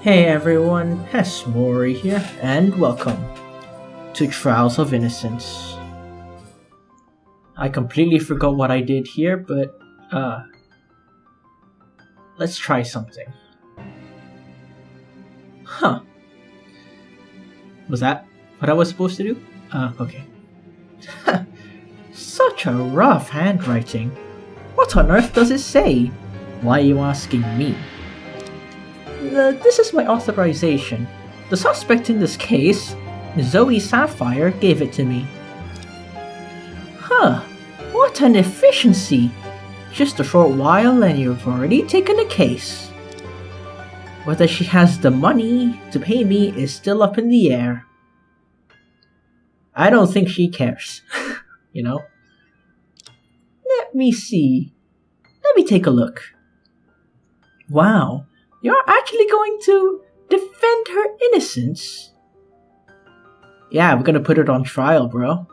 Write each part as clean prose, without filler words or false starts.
Hey everyone, Mori here, and welcome to Trials of Innocence. I completely forgot what I did here, but let's try something. Huh. Was that what I was supposed to do? Okay. Such a rough handwriting. What on earth does it say? Why are you asking me? This is my authorization. The suspect in this case, Zoe Sapphire, gave it to me. Huh, what an efficiency! Just a short while and you've already taken the case. Whether she has the money to pay me is still up in the air. I don't think she cares, you know? Let me see. Let me take a look. Wow. You're actually going to defend her innocence? Yeah, we're gonna put it on trial, bro.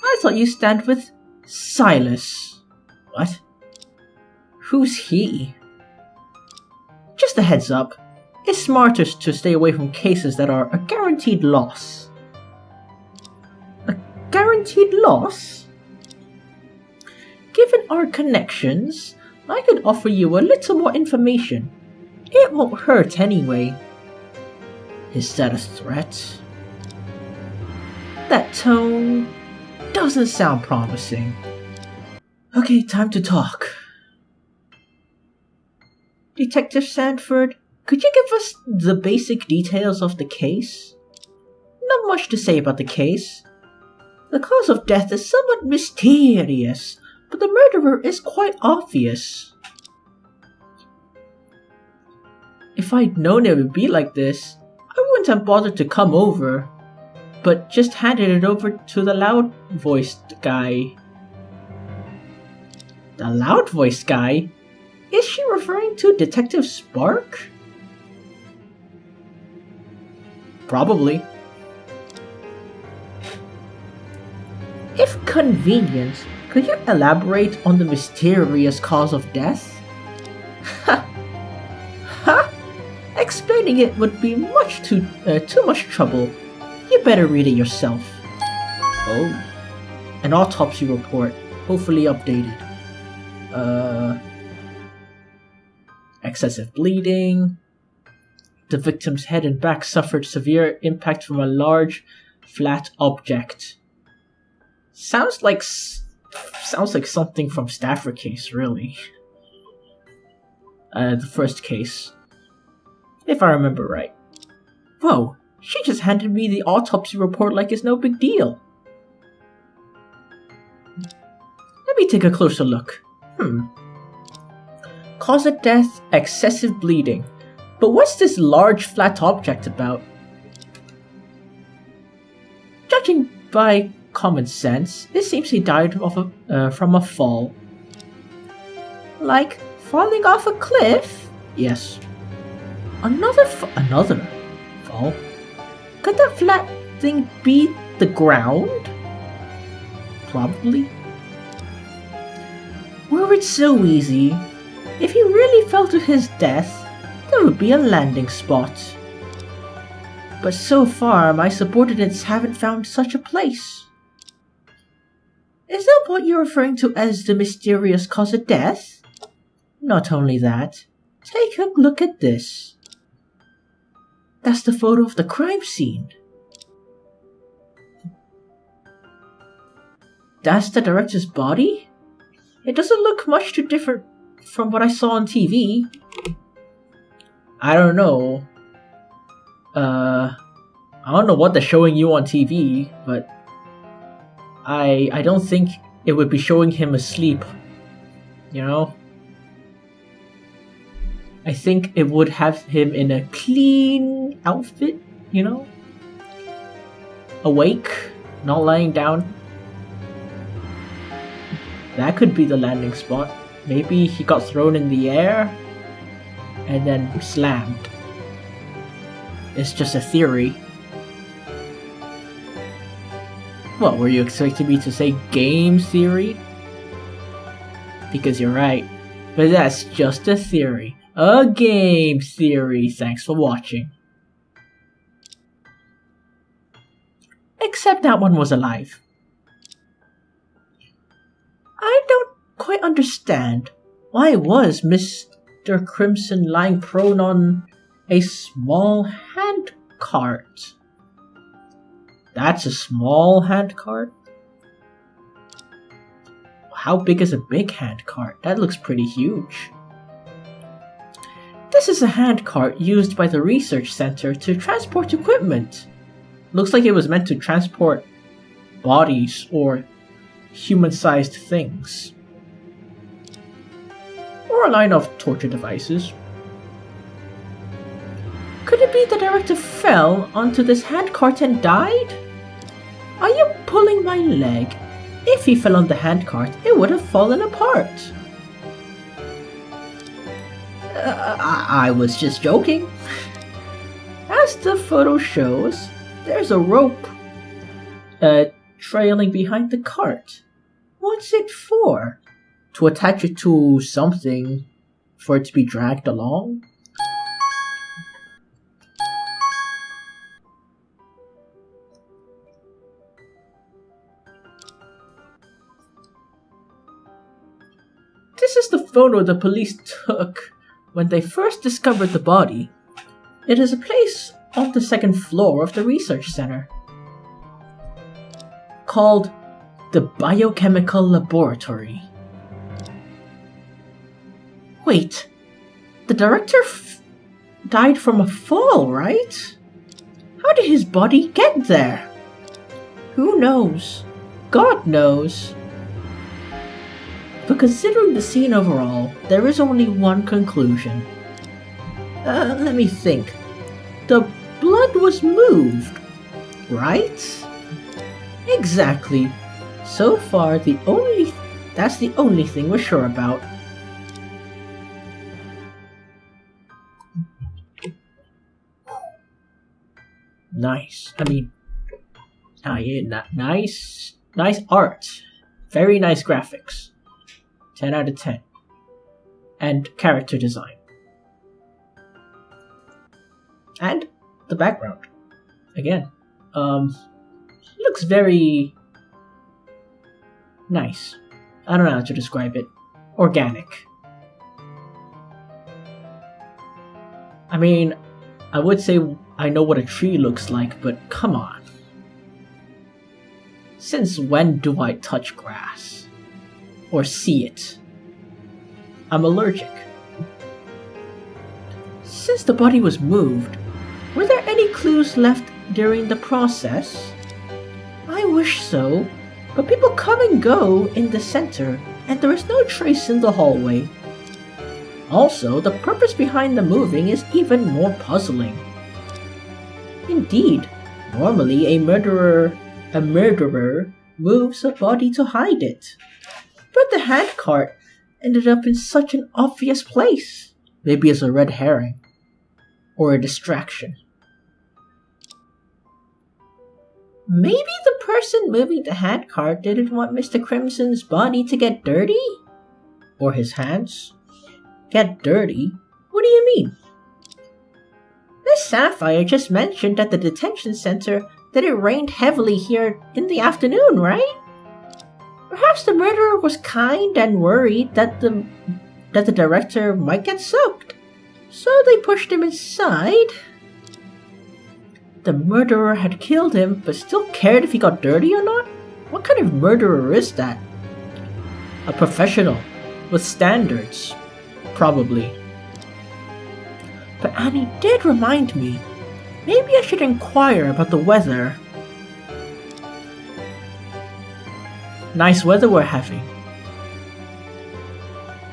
I thought you stand with Silas. What? Who's he? Just a heads up. It's smarter to stay away from cases that are a guaranteed loss. A guaranteed loss? Given our connections, I could offer you a little more information. It won't hurt anyway. Is that a threat? That tone doesn't sound promising. Okay, time to talk. Detective Sanford, could you give us the basic details of the case? Not much to say about the case. The cause of death is somewhat mysterious, but the murderer is quite obvious. If I'd known it would be like this, I wouldn't have bothered to come over, but just handed it over to the loud-voiced guy. The loud-voiced guy? Is she referring to Detective Spark? Probably. If convenient, could you elaborate on the mysterious cause of death? Ha! Ha! Explaining it would be too much trouble. You better read it yourself. Oh. An autopsy report, hopefully updated. Excessive bleeding. The victim's head and back suffered severe impact from a large, flat object. Sounds like something from Stafford case, really. The first case. If I remember right. Whoa, she just handed me the autopsy report like it's no big deal. Let me take a closer look. Cause of death, excessive bleeding. But what's this large flat object about? Judging by common sense, it seems he died from a fall. Like falling off a cliff? Yes. Another fall? Could that flat thing be the ground? Probably. Were it so easy, if he really fell to his death, there would be a landing spot. But so far, my subordinates haven't found such a place. Is that what you're referring to as the mysterious cause of death? Not only that, take a look at this. That's the photo of the crime scene. That's the director's body? It doesn't look much too different from what I saw on TV. I don't know. I don't know what they're showing you on TV, but I don't think it would be showing him asleep, you know? I think it would have him in a clean outfit, you know? Awake, not lying down. That could be the landing spot. Maybe he got thrown in the air and then slammed. It's just a theory. What, were you expecting me to say game theory? Because you're right, but that's just a theory. A game theory. Thanks for watching. Except that one was alive. I don't quite understand. Why was Mr. Crimson lying prone on a small hand cart? That's a small hand cart? How big is a big hand cart? That looks pretty huge. This is a hand cart used by the research center to transport equipment. Looks like it was meant to transport bodies or human-sized things. Or a line of torture devices. Could it be the director fell onto this handcart and died? Are you pulling my leg? If he fell on the handcart, it would have fallen apart. I was just joking. As the photo shows, there's a rope trailing behind the cart. What's it for? To attach it to something for it to be dragged along? This is the photo the police took when they first discovered the body. It is a place on the second floor of the research center called the Biochemical Laboratory. Wait, the director died from a fall, right? How did his body get there? Who knows? God knows. But considering the scene overall, there is only one conclusion. Let me think. The blood was moved, right? Exactly. So far, that's the only thing we're sure about. Nice. Nice art. Very nice graphics. 10 out of 10. And character design. And the background. Again. Looks very nice. I don't know how to describe it. Organic. I would say I know what a tree looks like, but come on. Since when do I touch grass? Or see it? I'm allergic. Since the body was moved, were there any clues left during the process? I wish so, but people come and go in the center, and there is no trace in the hallway. Also, the purpose behind the moving is even more puzzling. Indeed, normally a murderer moves a body to hide it. But the handcart ended up in such an obvious place. Maybe as a red herring. Or a distraction. Maybe the person moving the handcart didn't want Mr. Crimson's body to get dirty? Or his hands? Get dirty? What do you mean? Miss Sapphire just mentioned at the detention center that it rained heavily here in the afternoon, right? Perhaps the murderer was kind and worried that the director might get soaked. So they pushed him inside. The murderer had killed him, but still cared if he got dirty or not? What kind of murderer is that? A professional, with standards. Probably. But Annie did remind me. Maybe I should inquire about the weather. Nice weather we're having.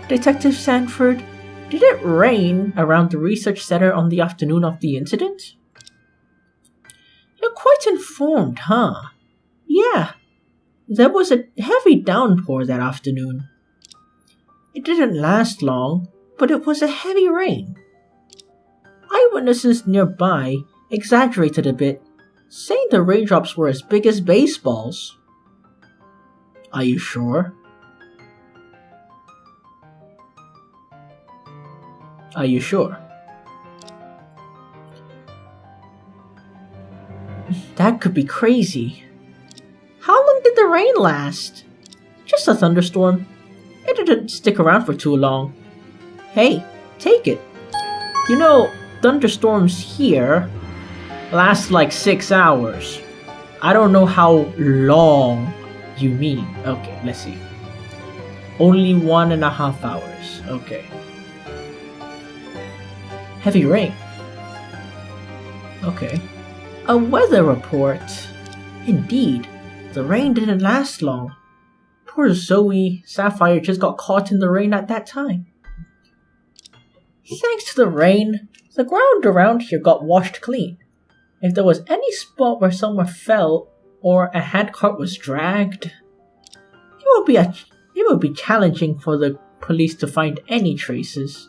Detective Sanford, did it rain around the research center on the afternoon of the incident? You're quite informed, huh? Yeah, there was a heavy downpour that afternoon. It didn't last long, but it was a heavy rain. Eyewitnesses nearby exaggerated a bit, saying the raindrops were as big as baseballs. Are you sure? Are you sure? That could be crazy. How long did the rain last? Just a thunderstorm. It didn't stick around for too long. Hey, take it. You know, thunderstorms here last like 6 hours. I don't know how long you mean. Okay, let's see. Only 1.5 hours. Okay. Heavy rain. Okay. A weather report. Indeed, the rain didn't last long. Poor Zoe Sapphire just got caught in the rain at that time. Thanks to the rain, the ground around here got washed clean. If there was any spot where someone fell or a handcart was dragged, it would be challenging for the police to find any traces.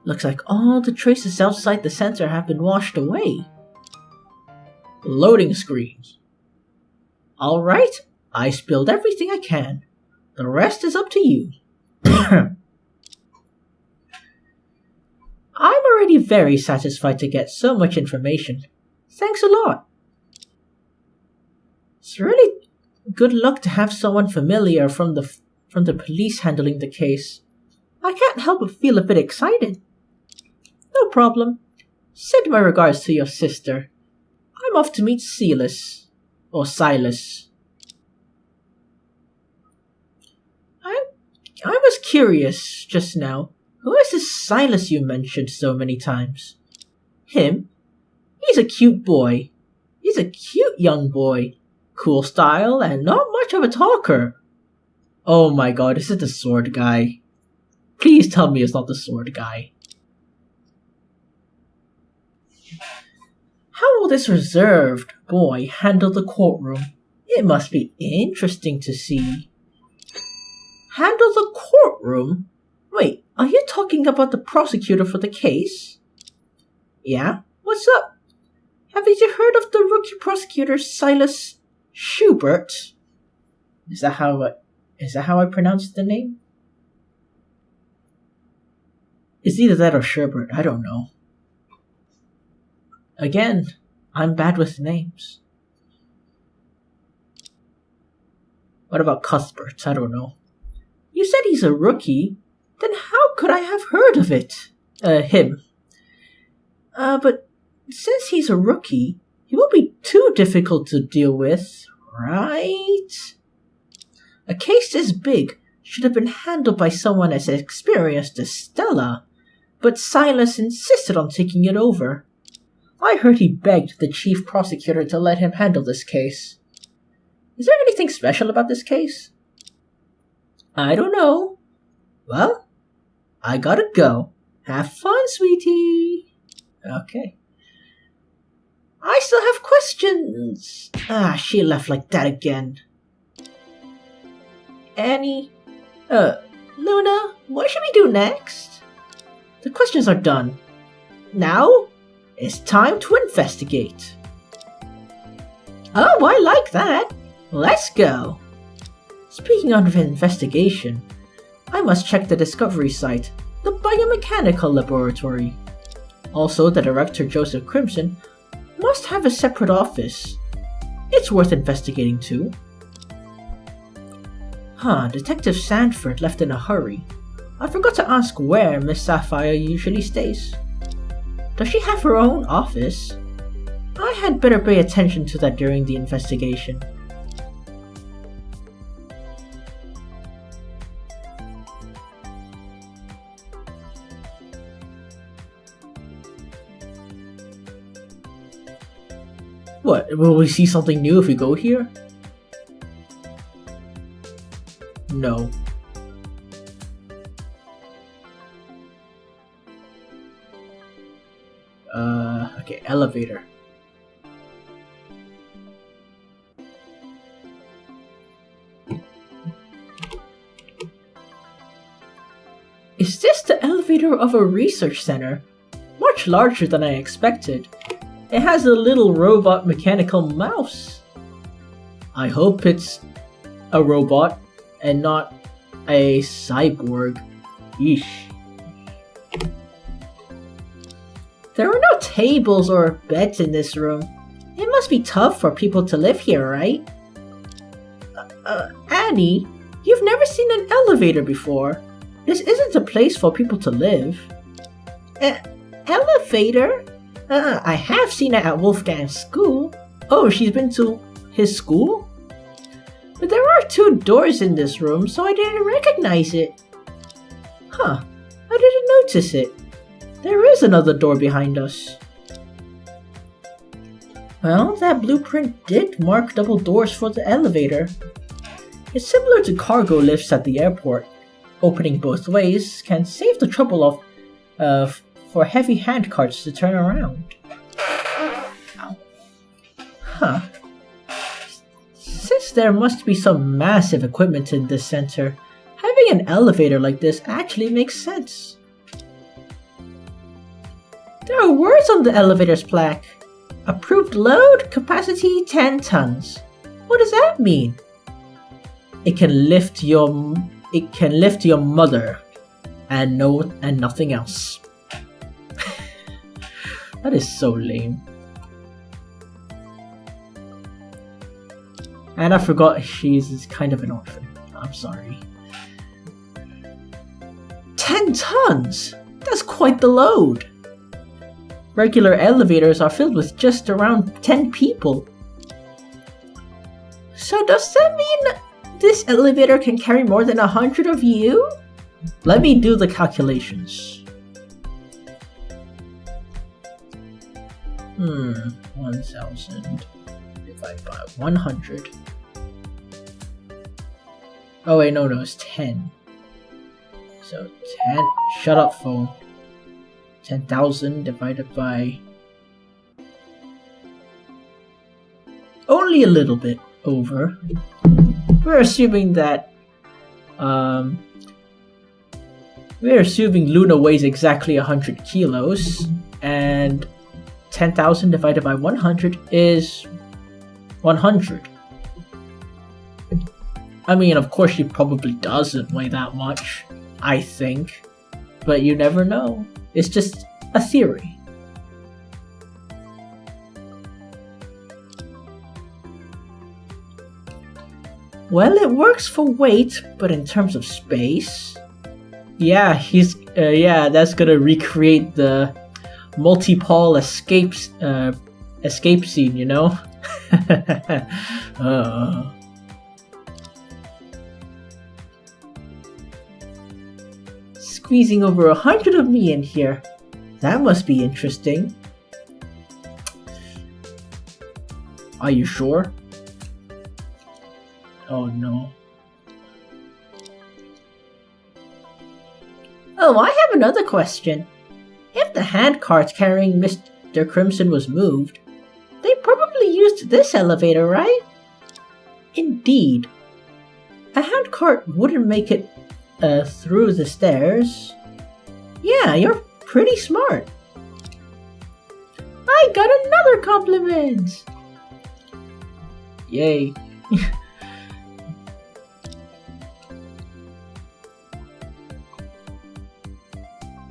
Looks like all the traces outside the center have been washed away. Loading screens. Alright, I spilled everything I can. The rest is up to you. I'm already very satisfied to get so much information. Thanks a lot. It's really good luck to have someone familiar from the police handling the case. I can't help but feel a bit excited. No problem. Send my regards to your sister. I'm off to meet Silas. Or Silas. I was curious just now. Who is this Silas you mentioned so many times? Him? He's a cute boy. He's a cute young boy. Cool style and not much of a talker. Oh my god, is it the sword guy? Please tell me it's not the sword guy. How will this reserved boy handle the courtroom? It must be interesting to see. Handle the courtroom? Wait, are you talking about the prosecutor for the case? Yeah? What's up? Have you heard of the rookie prosecutor Silas Schubert? Is that how I pronounce the name? It's either that or Schubert, I don't know. Again, I'm bad with names. What about Cuthbert? I don't know. You said he's a rookie. Then how could I have heard of it? Him. But since he's a rookie, he won't be too difficult to deal with, right? A case this big should have been handled by someone as experienced as Stella, but Silas insisted on taking it over. I heard he begged the chief prosecutor to let him handle this case. Is there anything special about this case? I don't know. Well, I gotta go. Have fun, sweetie. Okay. I still have questions. She left like that again. Annie? Luna, what should we do next? The questions are done. Now, it's time to investigate. Oh, I like that. Let's go. Speaking of investigation, I must check the discovery site, the biomechanical laboratory. Also, the director Joseph Crimson must have a separate office. It's worth investigating too. Detective Sanford left in a hurry. I forgot to ask where Miss Sapphire usually stays. Does she have her own office? I had better pay attention to that during the investigation. What, will we see something new if we go here? No. Okay, elevator. Is this the elevator of a research center? Much larger than I expected. It has a little robot mechanical mouse. I hope it's a robot and not a cyborg. Yeesh. There are no tables or beds in this room. It must be tough for people to live here, right? Annie, you've never seen an elevator before. This isn't a place for people to live. Elevator? I have seen it at Wolfgang's school. Oh, she's been to his school? But there are 2 doors in this room, so I didn't recognize it. Huh, I didn't notice it. There is another door behind us. Well, that blueprint did mark double doors for the elevator. It's similar to cargo lifts at the airport. Opening both ways can save the trouble of for heavy handcarts to turn around. Ow. Huh. Since there must be some massive equipment in this center, having an elevator like this actually makes sense. There are words on the elevator's plaque. Approved load, capacity 10 tons. What does that mean? It can lift your mother and nothing else. That is so lame. And I forgot she's kind of an orphan. I'm sorry. 10 tons! That's quite the load! Regular elevators are filled with just around 10 people. So does that mean this elevator can carry more than 100 of you? Let me do the calculations. 1000 divided by 100. Oh wait, no, it's 10. So 10, shut up phone. 10,000 divided by... only a little bit over. We're assuming that... we're assuming Luna weighs exactly 100 kilos, and 10,000 divided by 100 is 100. I mean, of course she probably doesn't weigh that much, I think. But you never know. It's just a theory. Well, it works for weight, but in terms of space... Yeah, that's gonna recreate the multi-pole escape scene, you know? Squeezing over 100 of me in here. That must be interesting. Are you sure? Oh no. Oh, I have another question. If the handcart carrying Mr. Crimson was moved, they probably used this elevator, right? Indeed. A handcart wouldn't make it through the stairs. Yeah, you're pretty smart. I got another compliment! Yay.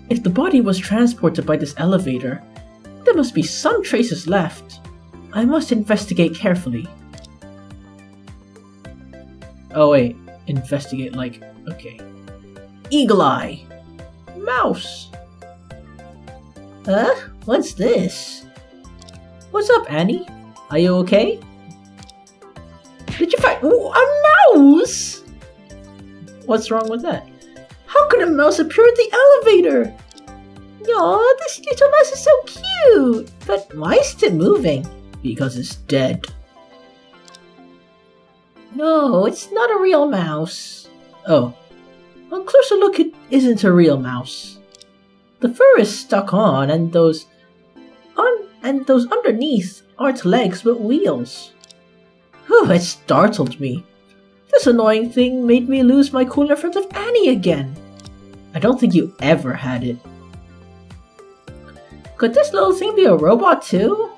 If the body was transported by this elevator, there must be some traces left. I must investigate carefully. Oh wait, investigate like, okay. Eagle Eye! Mouse! Huh? What's this? What's up, Annie? Are you okay? Did you find a mouse? What's wrong with that? How could a mouse appear in the elevator? Aw, this little mouse is so cute! But why is it moving? Because it's dead. No, it's not a real mouse. Oh. On closer look, it isn't a real mouse. The fur is stuck on, and those underneath aren't legs but wheels. Whew, it startled me. This annoying thing made me lose my cool in front of Annie again. I don't think you ever had it. Could this little thing be a robot too?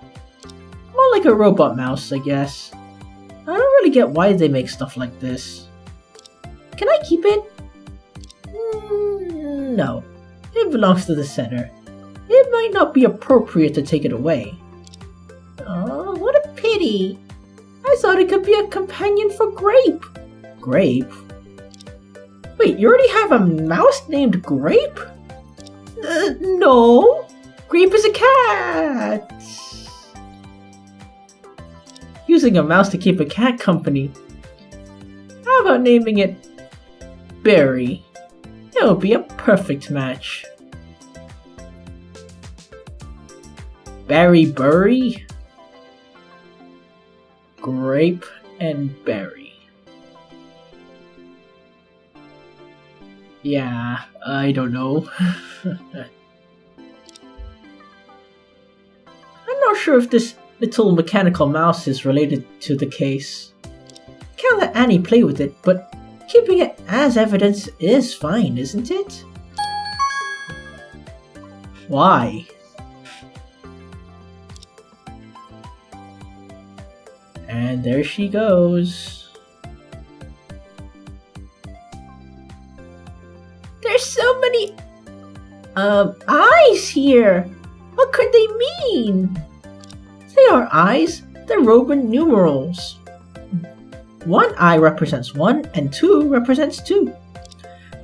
More like a robot mouse, I guess. I don't really get why they make stuff like this. Can I keep it? No, it belongs to the center. It might not be appropriate to take it away. Oh, what a pity. I thought it could be a companion for Grape. Grape? Wait, you already have a mouse named Grape? No. Grape is a cat. Using a mouse to keep a cat company. How about naming it Berry? It would be a perfect match. Barry Burry? Grape and Berry. Yeah, I don't know. I'm not sure if this little mechanical mouse is related to the case. Can't let Annie play with it, but keeping it as evidence is fine, isn't it? Why? And there she goes. There's so many eyes here. What could they mean? They are eyes. They're Roman numerals. 1 eye represents 1 and 2 represents 2.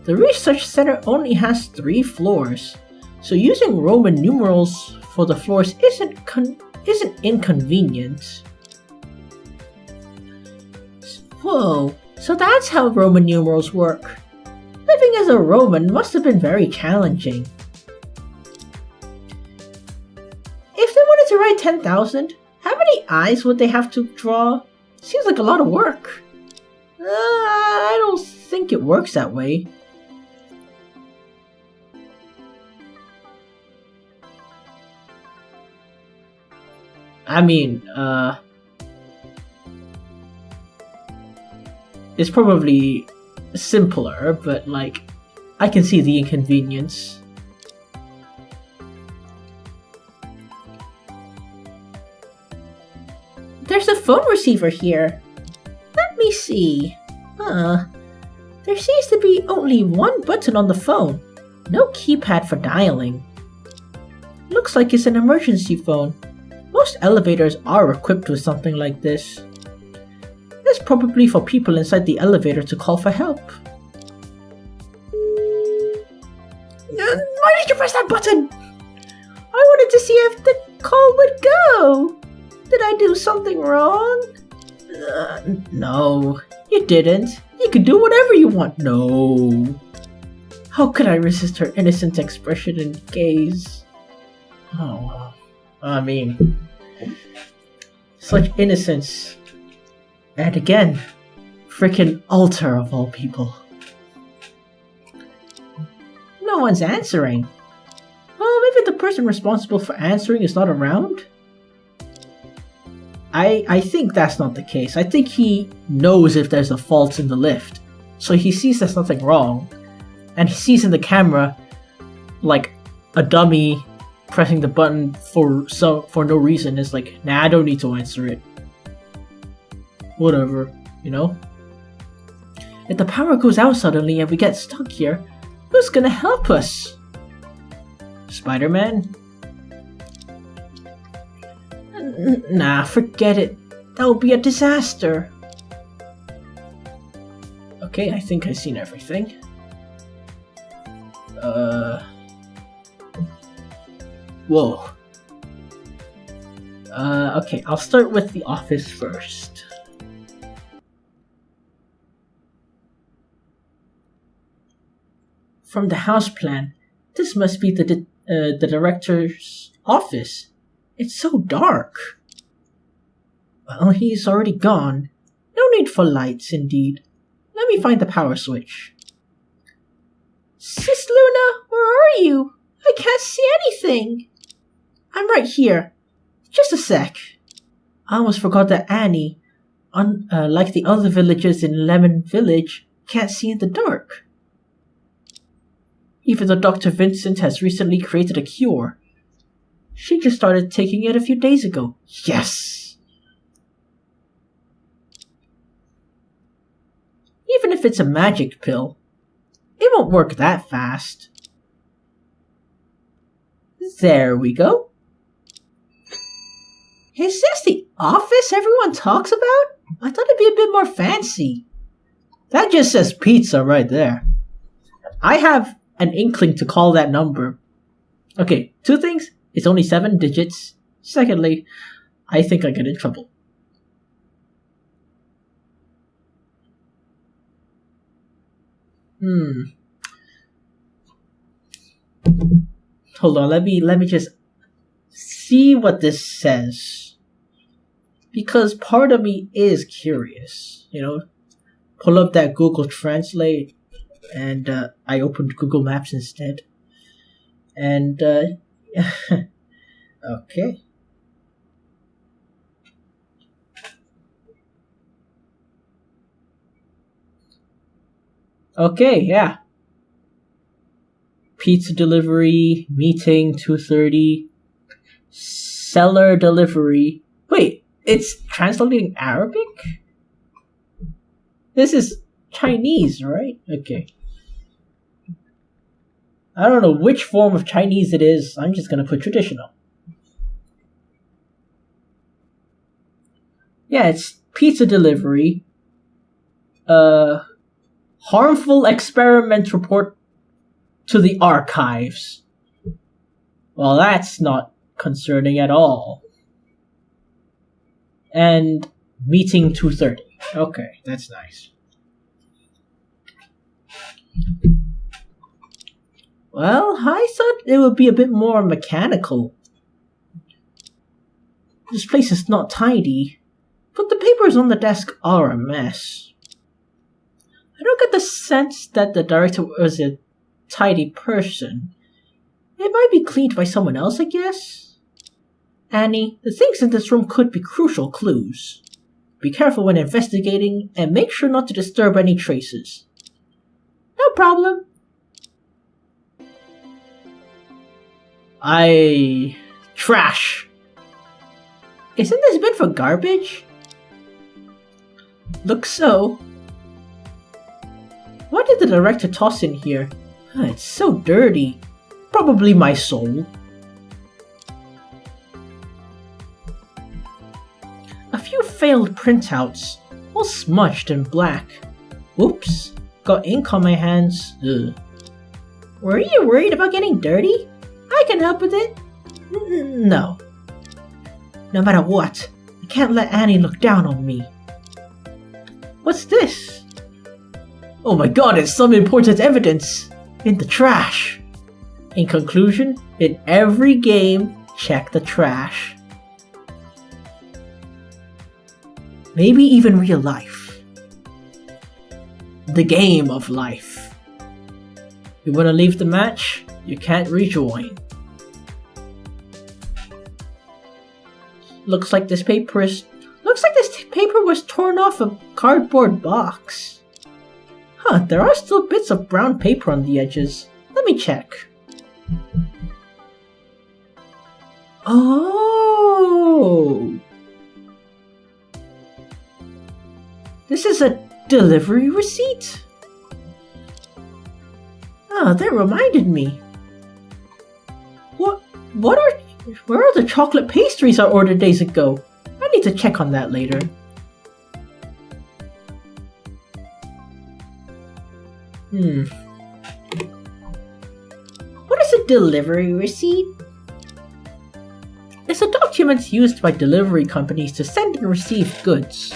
The research center only has 3 floors, so using Roman numerals for the floors isn't inconvenient. Whoa, so that's how Roman numerals work. Living as a Roman must have been very challenging. If they wanted to write 10,000, how many eyes would they have to draw? Seems like a lot of work. I don't think it works that way. I mean, it's probably simpler, but like, I can see the inconvenience. There's a phone receiver here. Let me see. There seems to be only 1 button on the phone. No keypad for dialing. Looks like it's an emergency phone. Most elevators are equipped with something like this. It's probably for people inside the elevator to call for help. Why did you press that button? I wanted to see if the call would go. Did I do something wrong? No, you didn't. You can do whatever you want. No. How could I resist her innocent expression and gaze? Oh, I mean, such innocence. And again, frickin' altar of all people. No one's answering. Well, maybe the person responsible for answering is not around? I think that's not the case. I think he knows if there's a fault in the lift. So he sees there's nothing wrong. And he sees in the camera, like, a dummy pressing the button for no reason. It's like, nah, I don't need to answer it. Whatever, you know? If the power goes out suddenly and we get stuck here, who's gonna help us? Spider-Man? Nah, forget it. That would be a disaster. Okay, I think I've seen everything. Whoa. Okay, I'll start with the office first. From the house plan, this must be the director's office. It's so dark. Well, he's already gone. No need for lights, indeed. Let me find the power switch. Sis Luna, where are you? I can't see anything. I'm right here. Just a sec. I almost forgot that Annie, like the other villagers in Lemon Village, can't see in the dark. Even though Dr. Vincent has recently created a cure. She just started taking it a few days ago. Yes! Even if it's a magic pill, it won't work that fast. There we go. Is this the office everyone talks about? I thought it'd be a bit more fancy. That just says pizza right there. I have an inkling to call that number. Okay, 2 things. It's only 7 digits. Secondly, I think I get in trouble. Hold on, let me just see what this says. Because part of me is curious, Pull up that Google Translate, and I opened Google Maps instead. And, okay. Okay, yeah. Pizza delivery, meeting, 2:30. Seller delivery. Wait, it's translating Arabic? This is Chinese, right? Okay. I don't know which form of Chinese it is. I'm just gonna put traditional. Yeah, it's pizza delivery. Harmful experiment report to the archives. Well, that's not concerning at all. And meeting 2:30. Okay, that's nice. Well, I thought it would be a bit more mechanical. This place is not tidy, but the papers on the desk are a mess. I don't get the sense that the director was a tidy person. It might be cleaned by someone else, I guess. Annie, the things in this room could be crucial clues. Be careful when investigating, and make sure not to disturb any traces. No problem. Trash. Isn't this bin for garbage? Looks so. What did the director toss in here? It's so dirty. Probably my soul. A few failed printouts, all smudged and black. Whoops, got ink on my hands. Ugh. Were you worried about getting dirty? I can help with it. No. No matter what, I can't let Annie look down on me. What's this? Oh my god, it's some important evidence! In the trash! In conclusion, in every game, check the trash. Maybe even real life. The game of life. You wanna leave the match? You can't rejoin. Looks like this paper was torn off a cardboard box. Huh, there are still bits of brown paper on the edges. Let me check. Oh! This is a delivery receipt? Ah, that reminded me. Where are the chocolate pastries I ordered days ago? I need to check on that later. What is a delivery receipt? It's a document used by delivery companies to send and receive goods.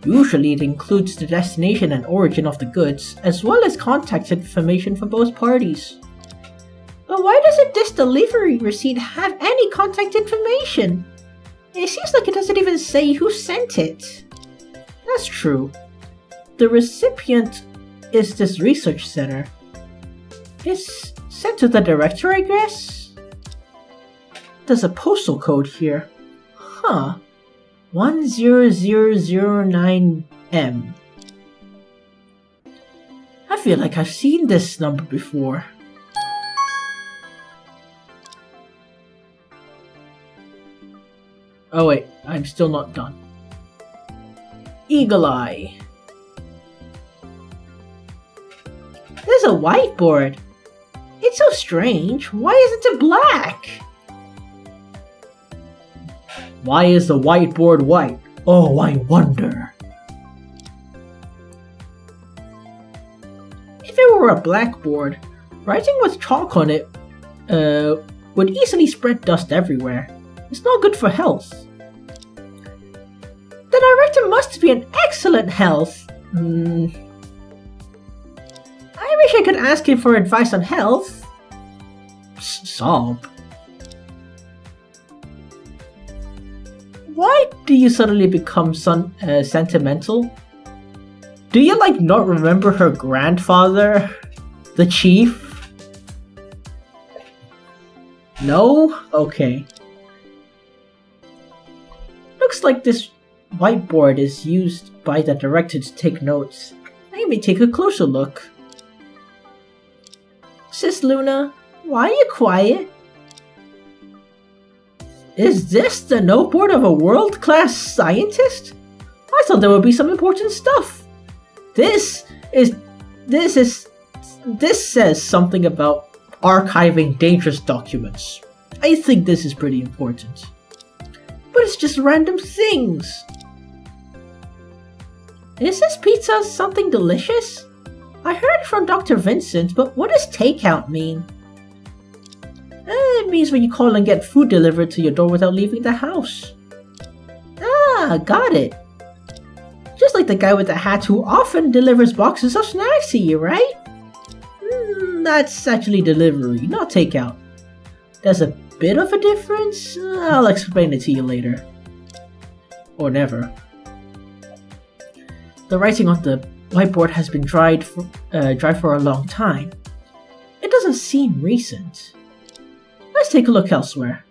Usually it includes the destination and origin of the goods, as well as contact information for both parties. But why doesn't this delivery receipt have any contact information? It seems like it doesn't even say who sent it. That's true. The recipient is this research center. It's sent to the director, I guess? There's a postal code here. Huh. 10009M. I feel like I've seen this number before. Oh wait, I'm still not done. Eagle Eye. There's a whiteboard. It so strange. Why isn't it black? Why is the whiteboard white? Oh, I wonder. If it were a blackboard, writing with chalk on it would easily spread dust everywhere. It's not good for health. The director must be in excellent health. I wish I could ask him for advice on health. Sob. Why do you suddenly become sentimental? Do you not remember her grandfather? The chief? No? Okay. Looks like this whiteboard is used by the director to take notes. Let me take a closer look. Sis Luna, why are you quiet? Is this the noteboard of a world-class scientist? I thought there would be some important stuff. This says something about archiving dangerous documents. I think this is pretty important. But it's just random things. Is this pizza something delicious? I heard from Dr. Vincent, but what does takeout mean? It means when you call and get food delivered to your door without leaving the house. Ah, got it. Just like the guy with the hat who often delivers boxes of snacks to you, right? That's actually delivery, not takeout. There's a bit of a difference. I'll explain it to you later. Or never. The writing on the whiteboard has been dry for a long time. It doesn't seem recent. Let's take a look elsewhere.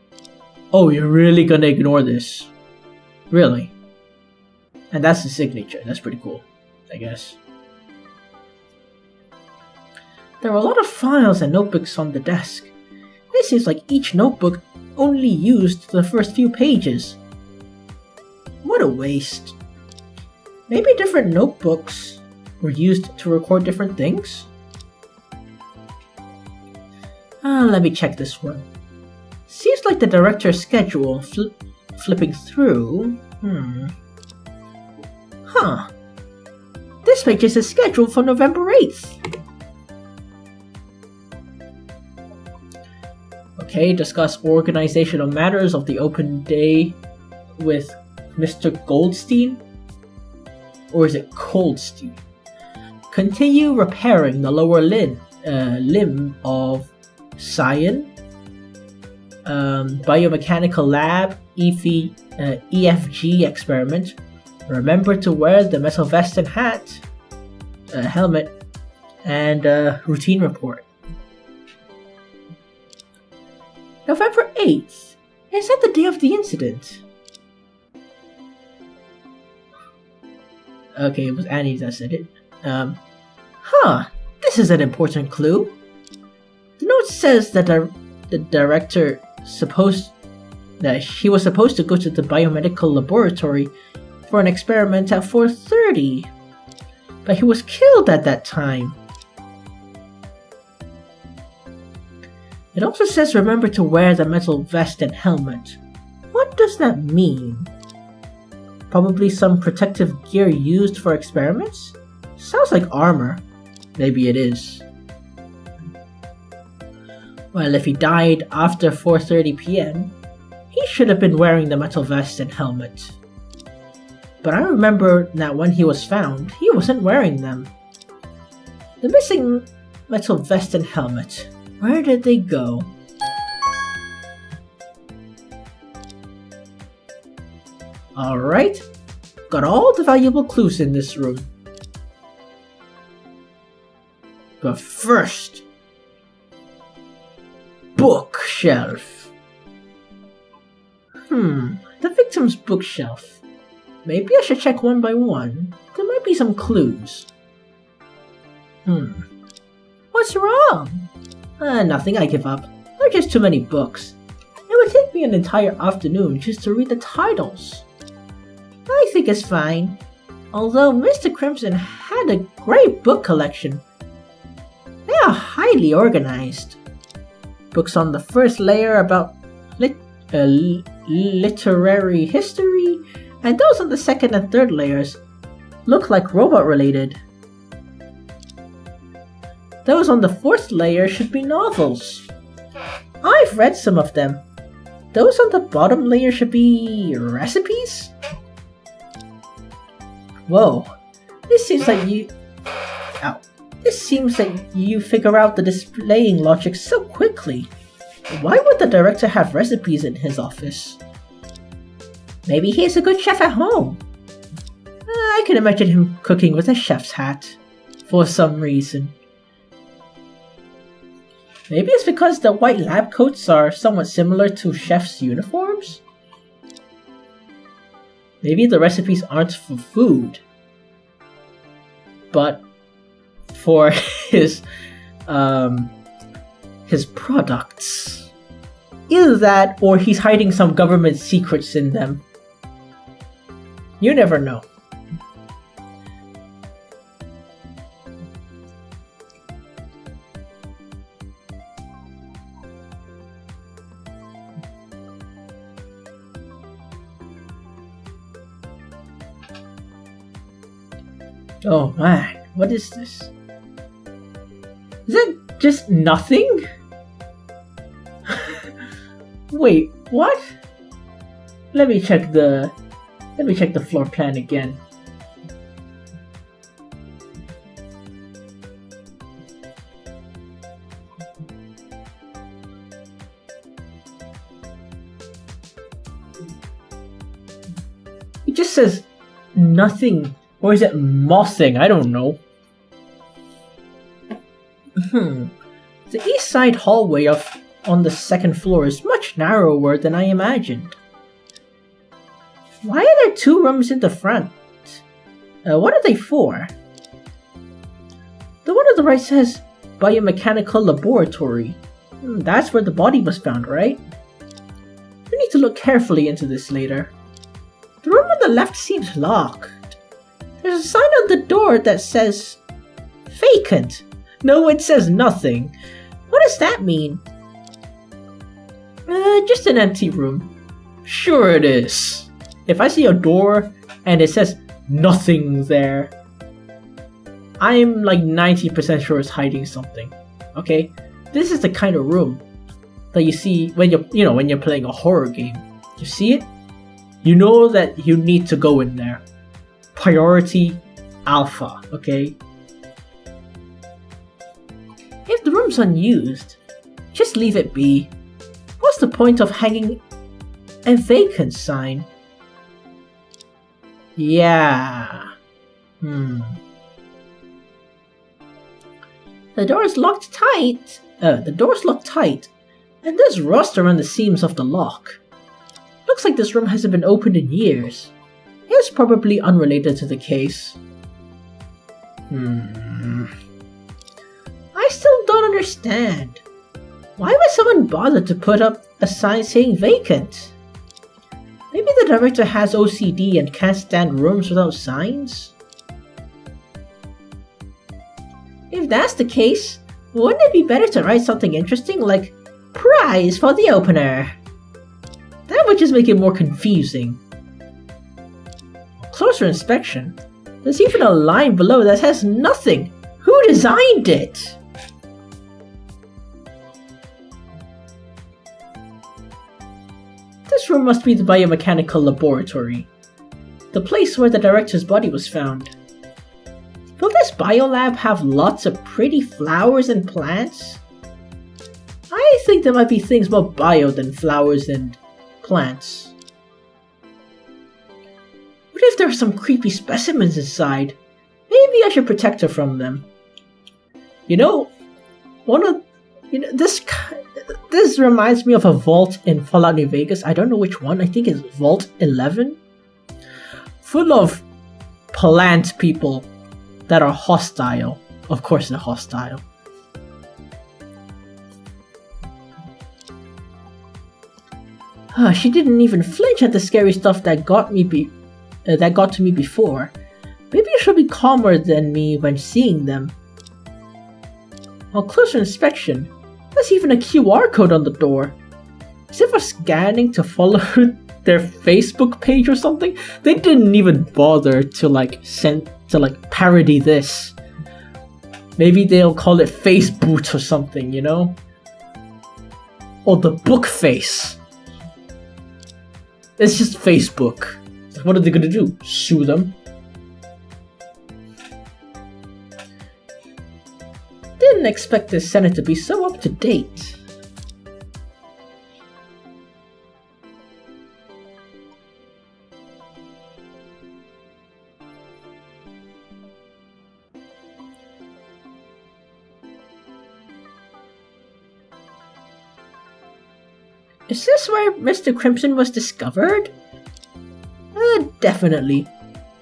Oh, you're really gonna ignore this? Really? And that's the signature. That's pretty cool, I guess. There are a lot of files and notebooks on the desk. It seems like each notebook only used the first few pages. What a waste. Maybe different notebooks were used to record different things? Let me check this one. Seems like the director's schedule flipping through. Huh. This page is his schedule for November 8th. Okay, discuss organizational matters of the open day with Mr. Goldstein? Or is it Coldstein? Continue repairing the lower limb of Cyan. Biomechanical lab, EFG experiment. Remember to wear the metal vest and hat, helmet, and routine report. November 8th. Is that the day of the incident? Okay, it was Annie that said it. This is an important clue. The note says that the director he was supposed to go to the biomedical laboratory for an experiment at 4:30, but he was killed at that time. It also says remember to wear the metal vest and helmet. What does that mean? Probably some protective gear used for experiments? Sounds like armor. Maybe it is. Well, if he died after 4:30 p.m., he should have been wearing the metal vest and helmet. But I remember that when he was found, he wasn't wearing them. The missing metal vest and helmet. Where did they go? Alright, got all the valuable clues in this room. But first, bookshelf. The victim's bookshelf. Maybe I should check one by one. There might be some clues. What's wrong? Nothing, I give up. There are just too many books. It would take me an entire afternoon just to read the titles. I think it's fine. Although Mr. Crimson had a great book collection. They are highly organized. books on the first layer about literary history, and those on the second and third layers look like robot related. Those on the fourth layer should be novels. I've read some of them. Those on the bottom layer should be recipes? Whoa, this seems like you... Ow. This seems like you figure out the displaying logic so quickly. Why would the director have recipes in his office? Maybe he's a good chef at home. I can imagine him cooking with a chef's hat, for some reason. Maybe it's because the white lab coats are somewhat similar to chef's uniforms? Maybe the recipes aren't for food, but for his products. Either that, or he's hiding some government secrets in them. You never know. Oh man, what is this? Is it just nothing? Wait, what? Let me check the floor plan again. It just says nothing. Or is it mossing? I don't know. The east side hallway on the second floor is much narrower than I imagined. Why are there two rooms in the front? What are they for? The one on the right says biomechanical laboratory. That's where the body was found, right? We need to look carefully into this later. The room on the left seems locked. There's a sign on the door that says vacant. No, it says nothing. What does that mean? Just an empty room. Sure it is. If I see a door and it says nothing there, I'm like 90% sure it's hiding something. Okay? This is the kind of room that you see when you're playing a horror game. You see it? You know that you need to go in there. Priority Alpha, okay? If the room's unused, just leave it be. What's the point of hanging a vacant sign? Yeah. The door's locked tight. The door's locked tight, and there's rust around the seams of the lock. Looks like this room hasn't been opened in years. It's probably unrelated to the case. I still don't understand. Why would someone bother to put up a sign saying vacant? Maybe the director has OCD and can't stand rooms without signs? If that's the case, wouldn't it be better to write something interesting like prize for the opener? That would just make it more confusing. Closer inspection, there's even a line below that says nothing. Who designed it? This room must be the biomechanical laboratory, the place where the director's body was found. Will this biolab have lots of pretty flowers and plants? I think there might be things more bio than flowers and plants. What if there are some creepy specimens inside? Maybe I should protect her from them. This reminds me of a vault in Fallout New Vegas. I don't know which one. I think it's Vault 11. Full of plant people that are hostile. Of course they're hostile. She didn't even flinch at the scary stuff that got to me before. Maybe she'll be calmer than me when seeing them. On closer inspection, There's even a QR code on the door. Is it for scanning to follow their Facebook page or something? They didn't even bother to parody this. Maybe they'll call it face boot or something, you know? Or the book face. It's just Facebook. What are they gonna do? Sue them? Didn't expect the Senate to be so up to date. Is this where Mr. Crimson was discovered? Definitely.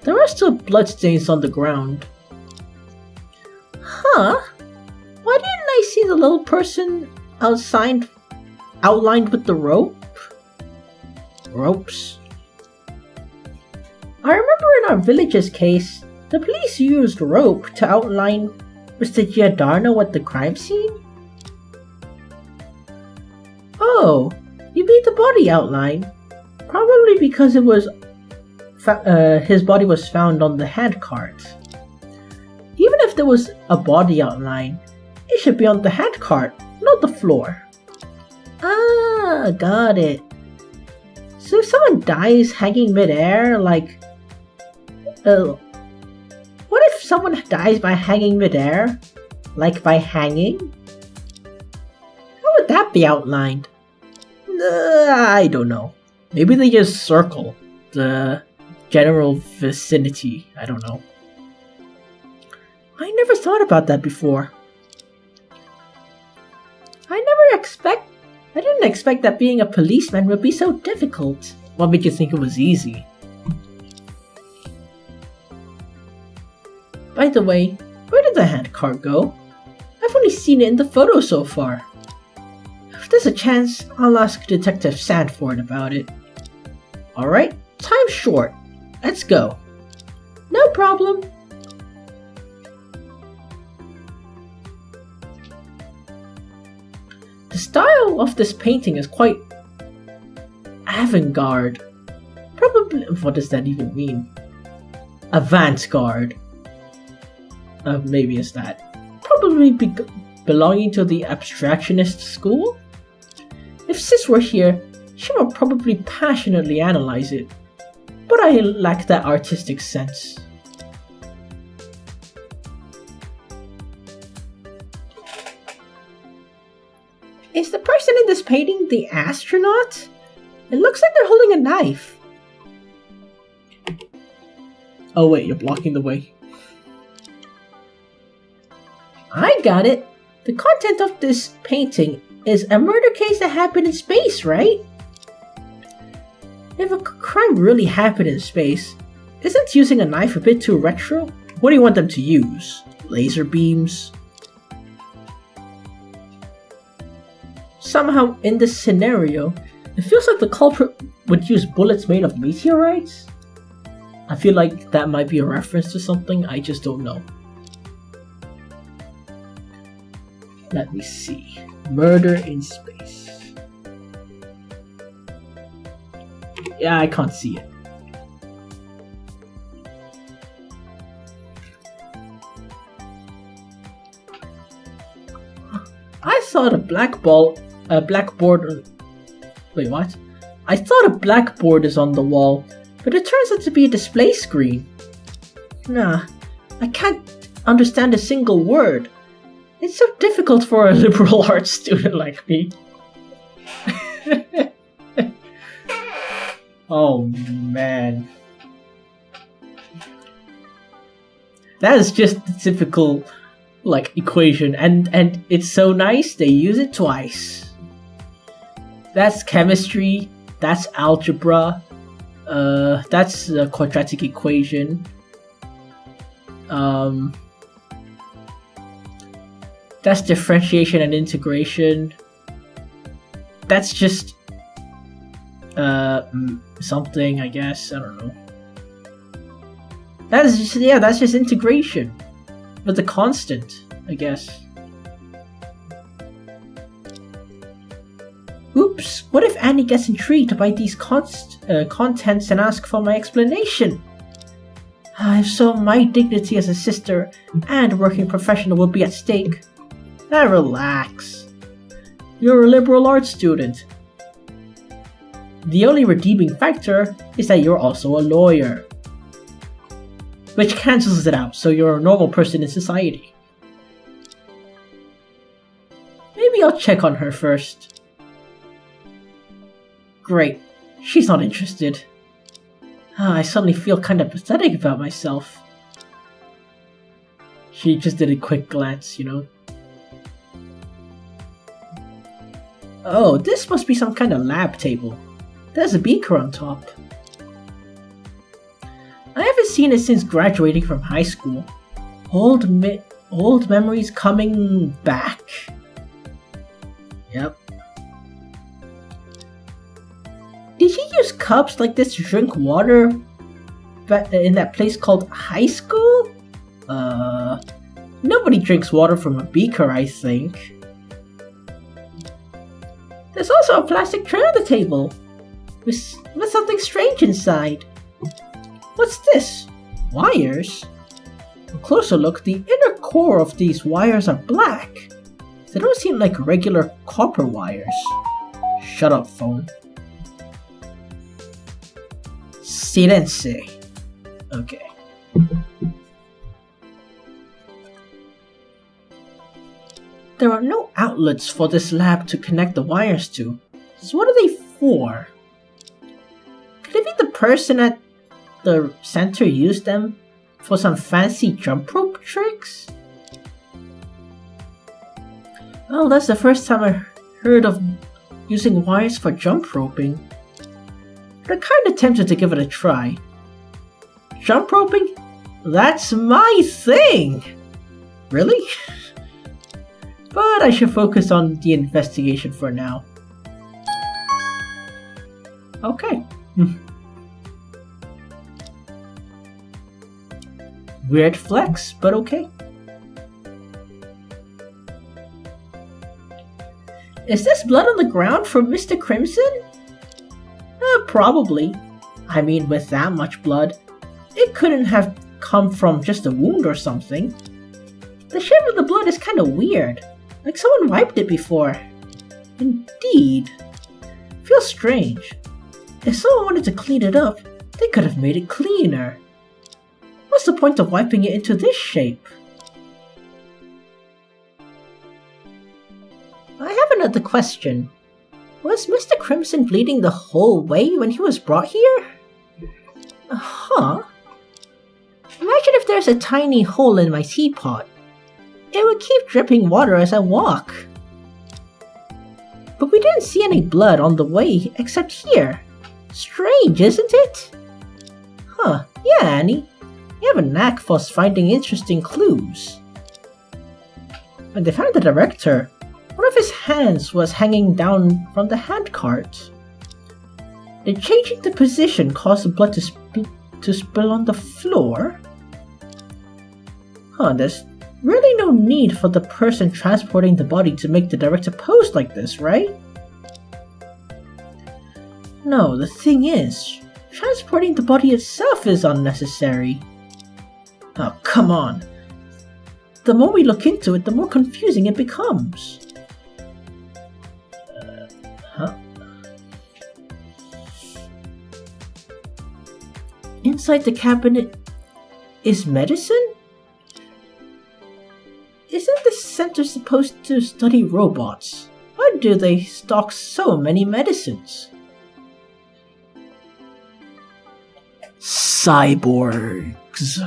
There are still bloodstains on the ground. Huh? Why didn't I see the little person outlined with the ropes? I remember in our village's case, the police used rope to outline Mr. Giordano at the crime scene. Oh, you mean the body outline? Probably because it was his body was found on the handcart. Even if there was a body outline, it should be on the handcart, not the floor. Ah, got it. So if someone dies hanging midair, what if someone dies by hanging midair? Like by hanging? How would that be outlined? I don't know. Maybe they just circle the general vicinity. I don't know. I never thought about that before. I didn't expect that being a policeman would be so difficult. What made you think it was easy? By the way, where did the handcart go? I've only seen it in the photo so far. If there's a chance, I'll ask Detective Sanford about it. Alright, time's short. Let's go. No problem. The style of this painting is quite avant-garde. Probably, what does that even mean? Avant-garde. Maybe it's that. Probably belonging to the abstractionist school? If Sis were here, she would probably passionately analyze it. But I lack that artistic sense. Is the person in this painting the astronaut? It looks like they're holding a knife. Oh wait, you're blocking the way. I got it! The content of this painting is a murder case that happened in space, right? If a crime really happened in space, isn't using a knife a bit too retro? What do you want them to use? Laser beams? Somehow, in this scenario, it feels like the culprit would use bullets made of meteorites? I feel like that might be a reference to something, I just don't know. Let me see. Murder in space. Yeah, I can't see it. I thought a blackboard. Wait, what? I thought a blackboard is on the wall, but it turns out to be a display screen. Nah, I can't understand a single word. It's so difficult for a liberal arts student like me. Oh man. That is just the typical equation, and it's so nice they use it twice. That's chemistry, that's algebra, that's the quadratic equation. That's differentiation and integration. That's just something, I guess. I don't know. That's just integration with the constant, I guess. Oops, what if Annie gets intrigued by these contents and asks for my explanation? If so, my dignity as a sister and working professional will be at stake. Relax. You're a liberal arts student. The only redeeming factor is that you're also a lawyer. Which cancels it out, so you're a normal person in society. Maybe I'll check on her first. Great, she's not interested. I suddenly feel kind of pathetic about myself. She just did a quick glance, you know. Oh, this must be some kind of lab table. There's a beaker on top. I haven't seen it since graduating from high school. Old memories coming back. Yep. Did you use cups like this to drink water in that place called high school? Nobody drinks water from a beaker, I think. There's also a plastic tray on the table with something strange inside. What's this? Wires? A closer look, the inner core of these wires are black. They don't seem like regular copper wires. Shut up, phone. Silence. Okay. There are no outlets for this lab to connect the wires to. So what are they for? Could it be the person at the center used them for some fancy jump rope tricks? Well, that's the first time I heard of using wires for jump roping. But I'm kinda tempted to give it a try. Jump roping? That's my thing! Really? But I should focus on the investigation for now. Okay. Weird flex, but okay. Is this blood on the ground from Mr. Crimson? Probably. I mean, with that much blood, it couldn't have come from just a wound or something. The shape of the blood is kinda weird, like someone wiped it before. Indeed. Feels strange. If someone wanted to clean it up, they could have made it cleaner. What's the point of wiping it into this shape? I have another question. Was Mr. Crimson bleeding the whole way when he was brought here? Huh. Imagine if there's a tiny hole in my teapot. It would keep dripping water as I walk. But we didn't see any blood on the way except here. Strange, isn't it? Huh, yeah, Annie. You have a knack for finding interesting clues. When they found the director, one of his hands was hanging down from the handcart. Did changing the position cause the blood to spill on the floor? There's really no need for the person transporting the body to make the director pose like this, right? No, the thing is, transporting the body itself is unnecessary. Oh, come on. The more we look into it, the more confusing it becomes. Inside the cabinet is medicine? Isn't the center supposed to study robots? Why do they stock so many medicines? Cyborgs.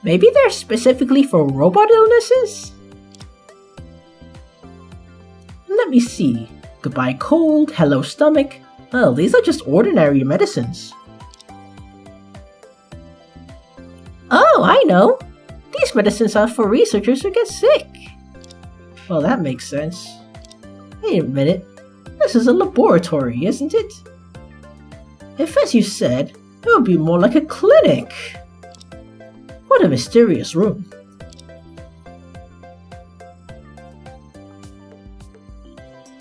Maybe they're specifically for robot illnesses? Let me see. Goodbye cold, hello stomach. Well, these are just ordinary medicines. Oh, I know! These medicines are for researchers who get sick. Well, that makes sense. Wait a minute. This is a laboratory, isn't it? If, as you said, it would be more like a clinic. What a mysterious room.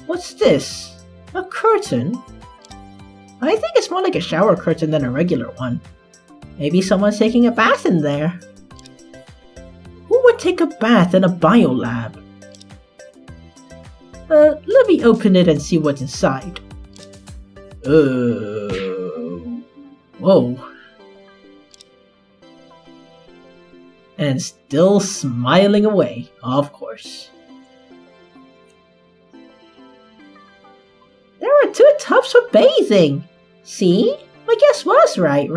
What's this? A curtain? I think it's more like a shower curtain than a regular one. Maybe someone's taking a bath in there. Who would take a bath in a biolab? Let me open it and see what's inside. Whoa. And still smiling away, of course. There are 2 tubs for bathing! See? My guess was right?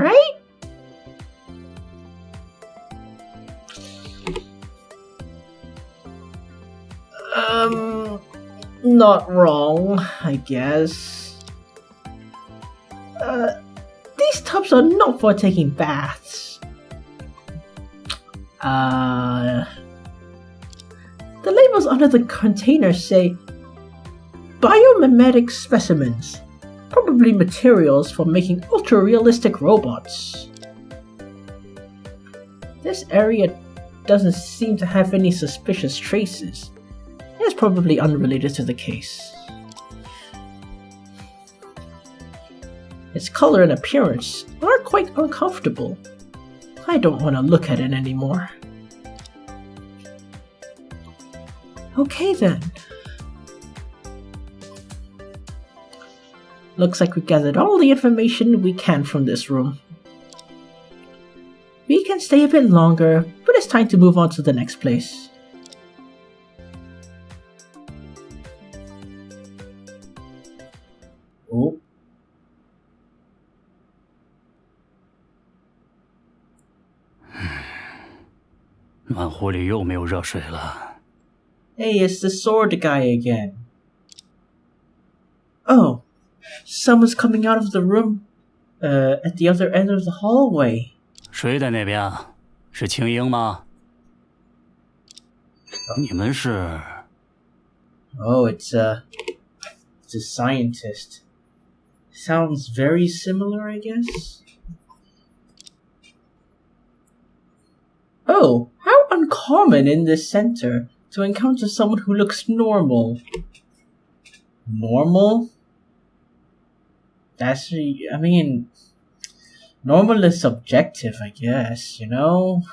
Not wrong, I guess. These tubs are not for taking baths. The labels under the containers say biomimetic specimens, probably materials for making ultra-realistic robots. This area doesn't seem to have any suspicious traces. It's probably unrelated to the case. Its color and appearance are quite uncomfortable. I don't want to look at it anymore. Okay then. Looks like we gathered all the information we can from this room. We can stay a bit longer, but it's time to move on to the next place. Oh. Hey, it's the sword guy again. Oh, someone's coming out of the room at the other end of the hallway. 谁在那边？是青樱吗？你们是？ Oh, it's a scientist. Sounds very similar, I guess. Oh, how uncommon in this center to encounter someone who looks normal. Normal? Normal is subjective, I guess, you know?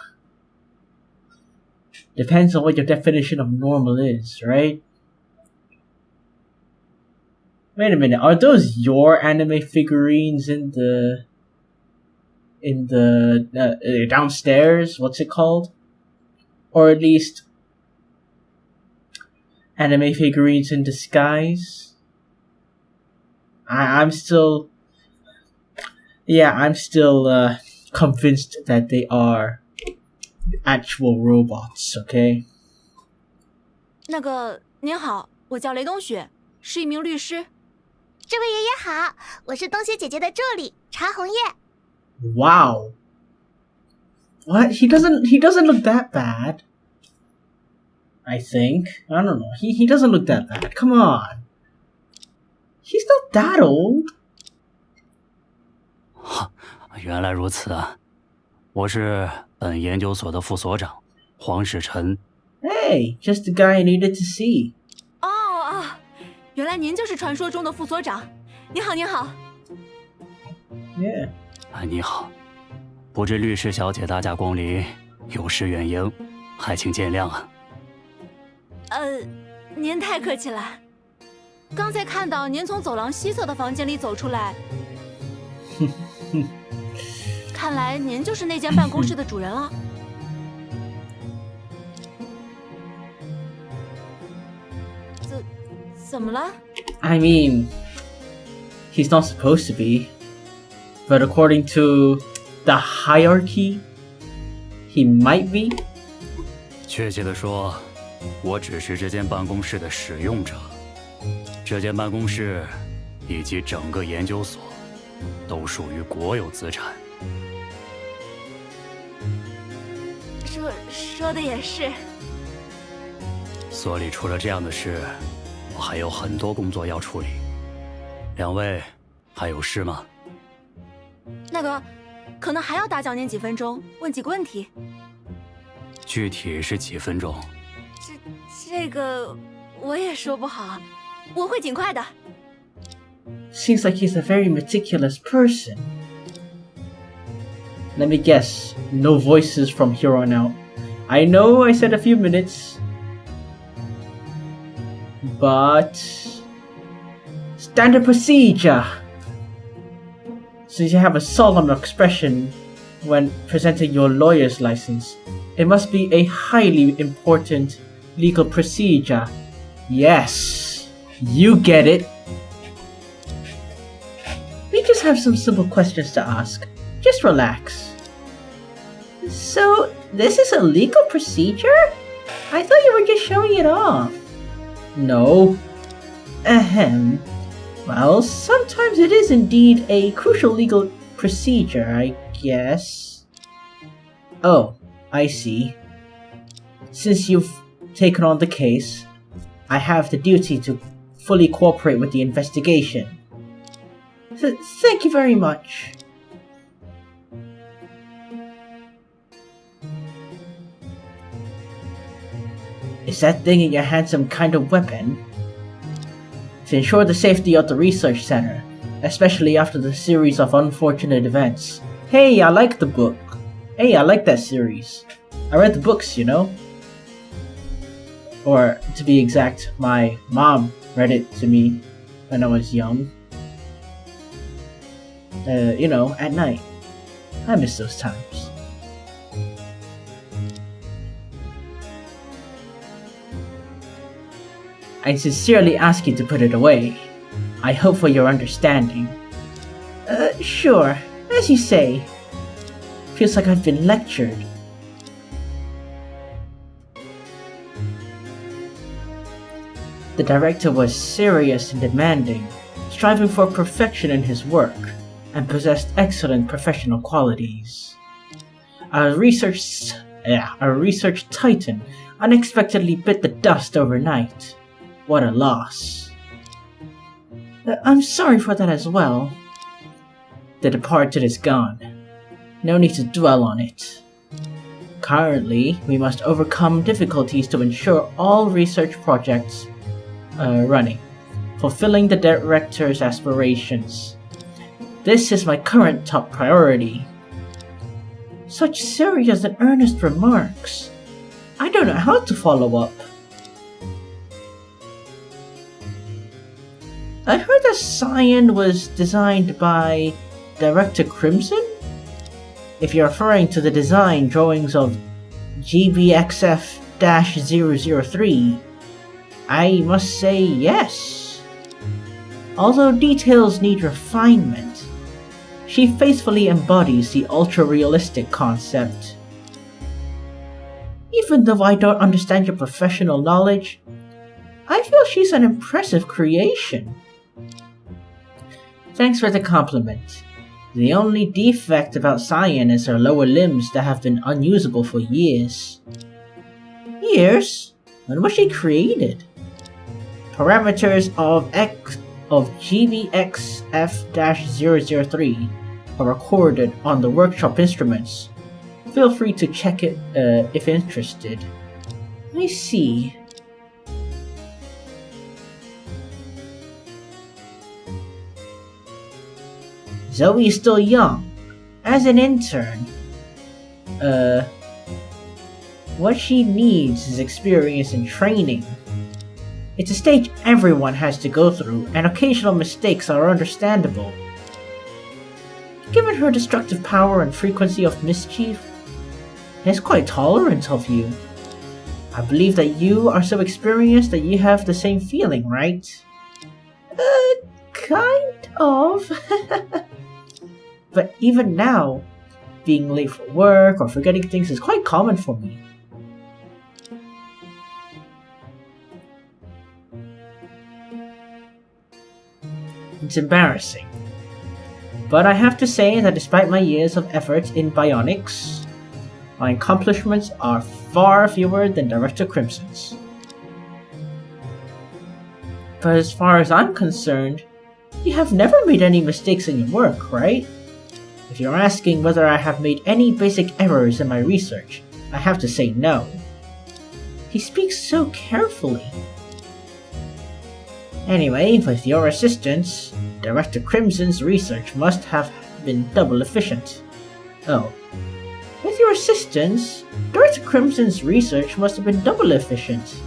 Depends on what your definition of normal is, right? Wait a minute, are those your anime figurines in the downstairs? What's it called? Or at least anime figurines in disguise? I'm still convinced that they are actual robots, okay? 那个，您好，我叫雷东雪，是一名律师。这位爷爷好，我是东雪姐姐的助理查红叶。Wow. What? He doesn't look that bad. I think. I don't know. He doesn't look that bad. Come on. He's not that old. 原来如此啊！我是本研究所的副所长黄世辰。Hey, just the guy I needed to see. 原来您就是传说中的副所长。您好，您好。Yeah. 你好，不知律师小姐大驾光临，有失远迎，还请见谅啊。您太客气了。刚才看到您从走廊西侧的房间里走出来，看来您就是那间办公室的主人了。怎么了？ I mean, he's not supposed to be. But according to the hierarchy, he might be. 确切地说，我只是这间办公室的使用者。这间办公室以及整个研究所都属于国有资产。说的也是。所里出了这样的事，我还有很多工作要处理。两位还有事吗？那个，可能还要打搅您几分钟，问几个问题。具体是几分钟？这个我也说不好。我会尽快的。 Seems like he's a very meticulous person. Let me guess, no voices from here on out. I know I said a few minutes, but standard procedure. Since you have a solemn expression when presenting your lawyer's license, it must be a highly important legal procedure. Yes, you get it. We just have some simple questions to ask. Just relax. So, this is a legal procedure? I thought you were just showing it off. No. Ahem. Well, sometimes it is indeed a crucial legal procedure, I guess. Oh, I see. Since you've taken on the case, I have the duty to fully cooperate with the investigation. Thank you very much. Is that thing in your hand some kind of weapon? To ensure the safety of the research center, especially after the series of unfortunate events. Hey, I like the book. Hey, I like that series. I read the books, you know? Or, to be exact, my mom read it to me when I was young. You know, at night. I miss those times. I sincerely ask you to put it away. I hope for your understanding. Sure, as you say. Feels like I've been lectured. The director was serious and demanding, striving for perfection in his work, and possessed excellent professional qualities. A research titan unexpectedly bit the dust overnight. What a loss. I'm sorry for that as well. The departed is gone. No need to dwell on it. Currently, we must overcome difficulties to ensure all research projects running, fulfilling the director's aspirations. This is my current top priority. Such serious and earnest remarks. I don't know how to follow up. I heard that Cyan was designed by Director Crimson? If you're referring to the design drawings of GBXF-003, I must say yes. Although details need refinement, she faithfully embodies the ultra-realistic concept. Even though I don't understand your professional knowledge, I feel she's an impressive creation. Thanks for the compliment. The only defect about Cyan is her lower limbs that have been unusable for years. Years? When was she created? Parameters of GBXF-003 are recorded on the workshop instruments. Feel free to check it if interested. I see. Zoe is still young. As an intern, what she needs is experience and training. It's a stage everyone has to go through, and occasional mistakes are understandable. Given her destructive power and frequency of mischief, it's quite tolerant of you. I believe that you are so experienced that you have the same feeling, right? Kind of. But even now, being late for work or forgetting things is quite common for me. It's embarrassing. But I have to say that despite my years of effort in bionics, my accomplishments are far fewer than Director Crimson's. But as far as I'm concerned, you have never made any mistakes in your work, right? If you're asking whether I have made any basic errors in my research, I have to say no. He speaks so carefully. Anyway, with your assistance, Director Crimson's research must have been double efficient. Oh. With your assistance, Director Crimson's research must have been double efficient.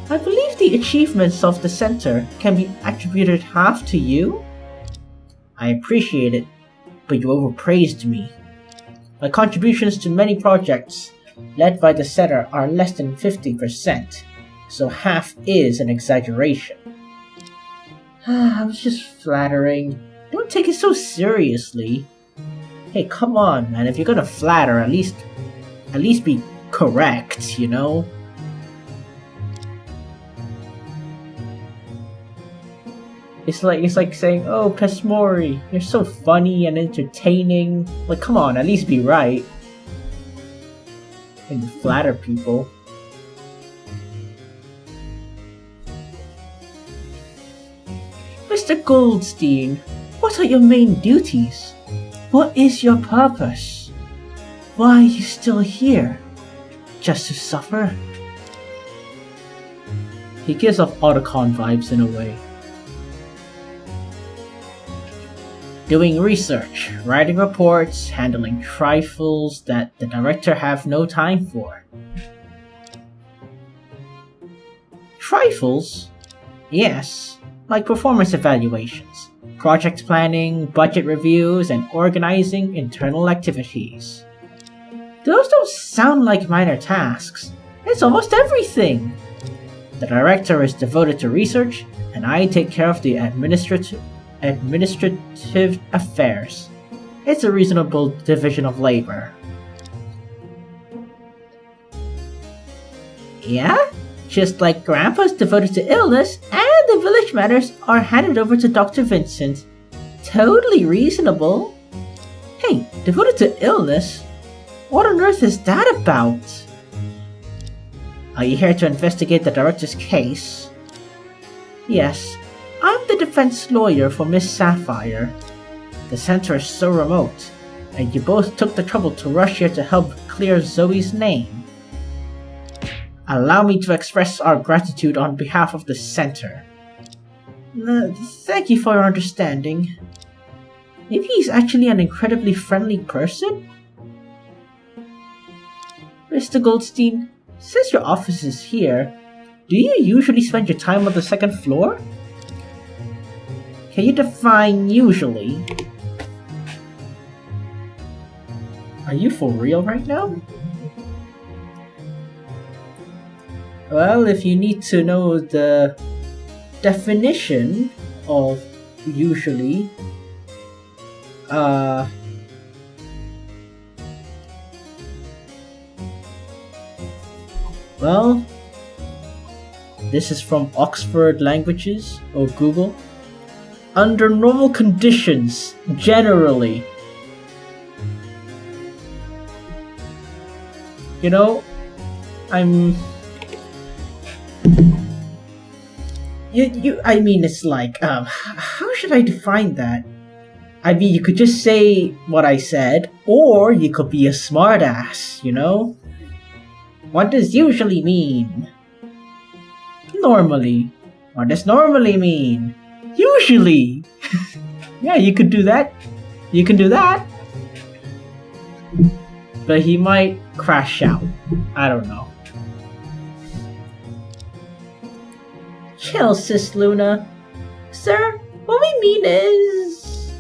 I believe the achievements of the center can be attributed half to you? I appreciate it, but you overpraised me. My contributions to many projects led by the center are less than 50%, so half is an exaggeration. I was just flattering. Don't take it so seriously. Hey, come on, man. If you're gonna flatter, at least be correct, you know? It's like saying, "Oh, Pesmori, you're so funny and entertaining." Like, come on, at least be right. And flatter people. Mr. Goldstein, what are your main duties? What is your purpose? Why are you still here? Just to suffer? He gives off Otacon vibes in a way. Doing research, writing reports, handling trifles that the director have no time for. Trifles? Yes, like performance evaluations, project planning, budget reviews, and organizing internal activities. Those don't sound like minor tasks. It's almost everything. The director is devoted to research, and I take care of the administrative affairs. It's a reasonable division of labor. Yeah? Just like Grandpa's devoted to illness, and the village matters are handed over to Dr. Vincent. Totally reasonable. Hey, devoted to illness? What on earth is that about? Are you here to investigate the director's case? Yes. I'm the defense lawyer for Miss Sapphire. The center is so remote, and you both took the trouble to rush here to help clear Zoe's name. Allow me to express our gratitude on behalf of the center. Thank you for your understanding. Maybe he's actually an incredibly friendly person? Mr. Goldstein, since your office is here, do you usually spend your time on the second floor? Can you define usually? Are you for real right now? Well, if you need to know the definition of usually, well, this is from Oxford Languages or Google. Under normal conditions, generally. You know, I mean, it's like, how should I define that? I mean, you could just say what I said, or you could be a smartass, you know? What does usually mean? Normally. What does normally mean? Usually! Yeah, you could do that. You can do that. But he might crash out. I don't know. Chill, Sis Luna. Sir, what we mean is...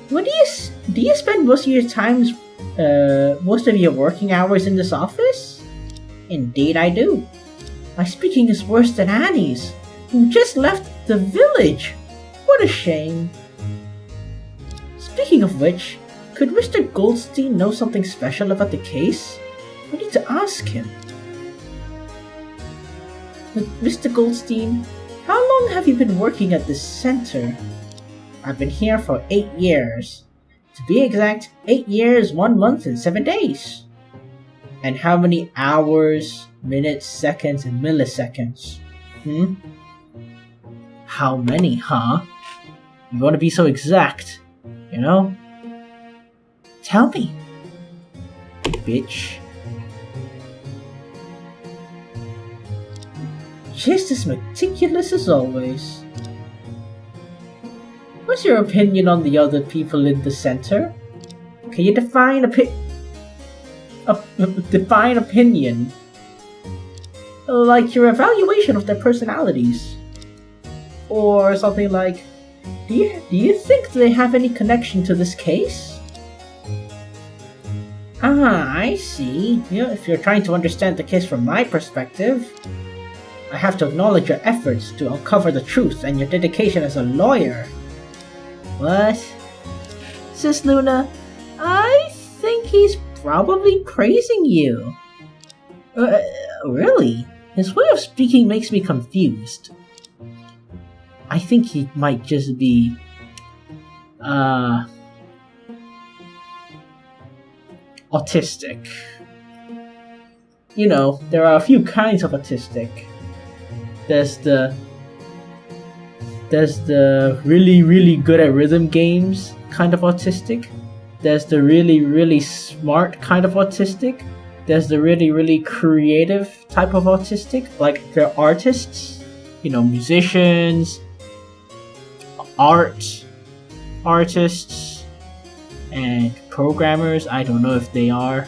Do you spend most of your times, most of your working hours in this office? Indeed I do. My speaking is worse than Annie's, who just left the village. What a shame. Speaking of which, could Mr. Goldstein know something special about the case? We need to ask him. But Mr. Goldstein, how long have you been working at this center? I've been here for 8 years. To be exact, 8 years, 1 month, and 7 days. And how many hours, minutes, seconds, and milliseconds? How many, huh? You want to be so exact, you know? Tell me, bitch. just as meticulous as always. What's your opinion on the other people in the center? Can you define opinion? Like your evaluation of their personalities? Or something like, do you think they have any connection to this case? Ah, I see. If you're trying to understand the case from my perspective, I have to acknowledge your efforts to uncover the truth and your dedication as a lawyer. What? Sis Luna, I think he's probably praising you. Really? His way of speaking makes me confused. I think he might just be, autistic. There are a few kinds of autistic. There's the really, really good at rhythm games kind of autistic. There's the really, really smart kind of autistic. There's the really, really creative type of autistic. Like, they're artists, musicians, artists, and programmers. I don't know if they are.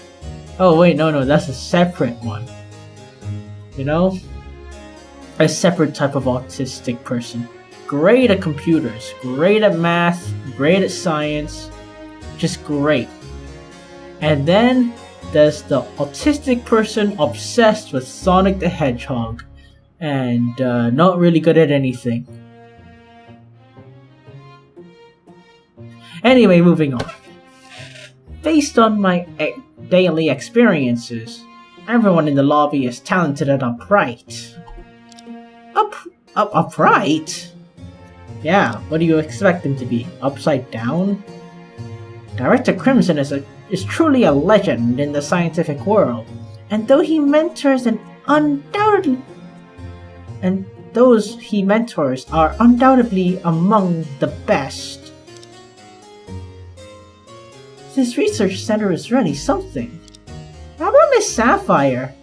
Oh wait, no, that's a separate one. A separate type of autistic person. Great at computers, great at math, great at science, just great. And then there's the autistic person obsessed with Sonic the Hedgehog and not really good at anything. Anyway, moving on. Based on my daily experiences, everyone in the lobby is talented and upright. Upright? Yeah, what do you expect them to be? Upside down? Director Crimson is truly a legend in the scientific world, and those he mentors are undoubtedly among the best. This research center is really something. How about Miss Sapphire?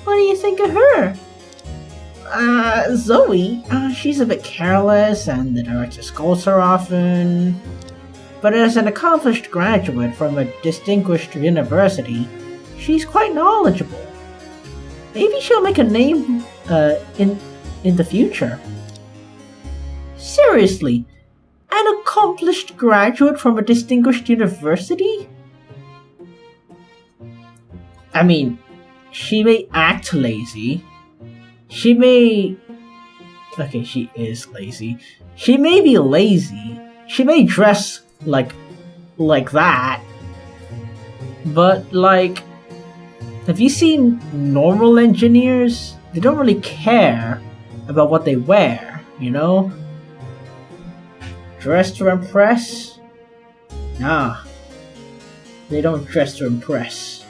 What do you think of her? Zoe, she's a bit careless and the director scolds her often. But as an accomplished graduate from a distinguished university, she's quite knowledgeable. Maybe she'll make a name in the future. Seriously, an accomplished graduate from a distinguished university? I mean, she may act lazy. She is lazy. She may be lazy. She may dress like that. But, have you seen normal engineers? They don't really care about what they wear, Dress to impress? Nah. They don't dress to impress.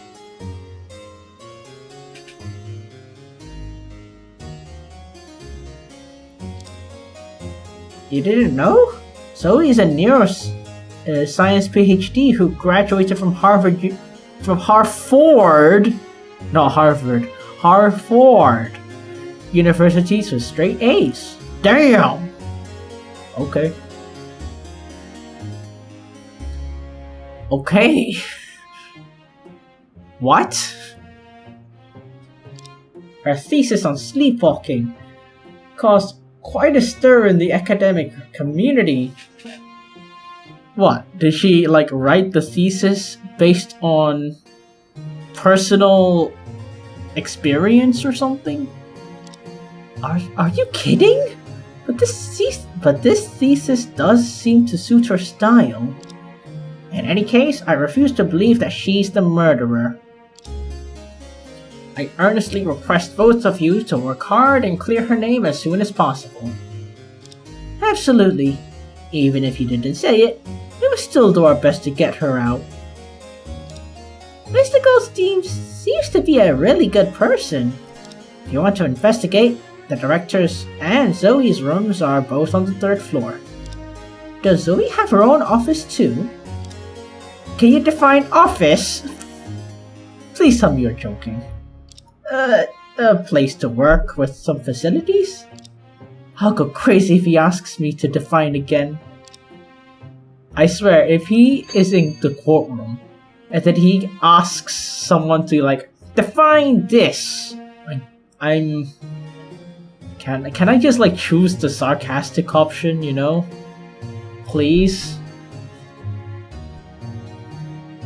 You didn't know? Zoe's a neuroscience PhD who graduated from Harvard universities with straight A's. Damn! Okay. What? Her thesis on sleepwalking caused quite a stir in the academic community. What? Did she, write the thesis based on personal experience or something? Are you kidding? But this thesis does seem to suit her style. In any case, I refuse to believe that she's the murderer. I earnestly request both of you to work hard and clear her name as soon as possible. Absolutely. Even if you didn't say it, we will still do our best to get her out. Mr. Goldstein seems to be a really good person. If you want to investigate, the director's and Zoe's rooms are both on the 3rd floor. Does Zoe have her own office too? Can you define office? Please tell me you're joking. a place to work with some facilities. I'll go crazy if he asks me to define again. I swear, if he is in the courtroom and then he asks someone to like define this, can I just like choose the sarcastic option, you know? Please?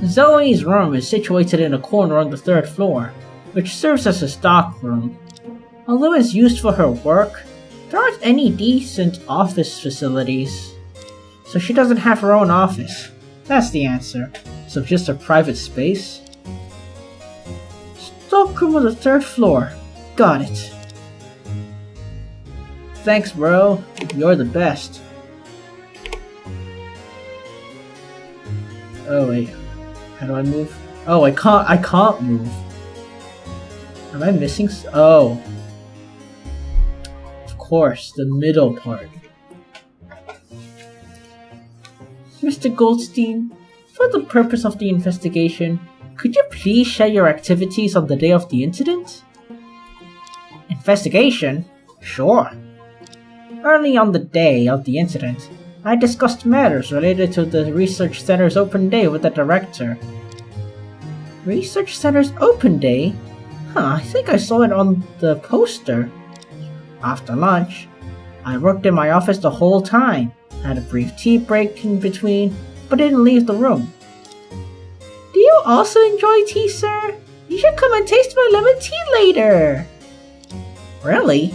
Zoe's room is situated in a corner on the 3rd floor, which serves as a stock room. Although it's used for her work, there aren't any decent office facilities. So she doesn't have her own office. That's the answer. So just a private space? Stockroom on the 3rd floor. Got it. Thanks, bro. You're the best. Oh wait. How do I move? Oh, I can't move. Am I missing oh. Of course, the middle part. Mr. Goldstein, for the purpose of the investigation, could you please share your activities on the day of the incident? Investigation? Sure. Early on the day of the incident, I discussed matters related to the Research Center's open day with the director. Research Center's open day? I think I saw it on the poster. After lunch, I worked in my office the whole time, had a brief tea break in between, but didn't leave the room. Do you also enjoy tea, sir? You should come and taste my lemon tea later. Really?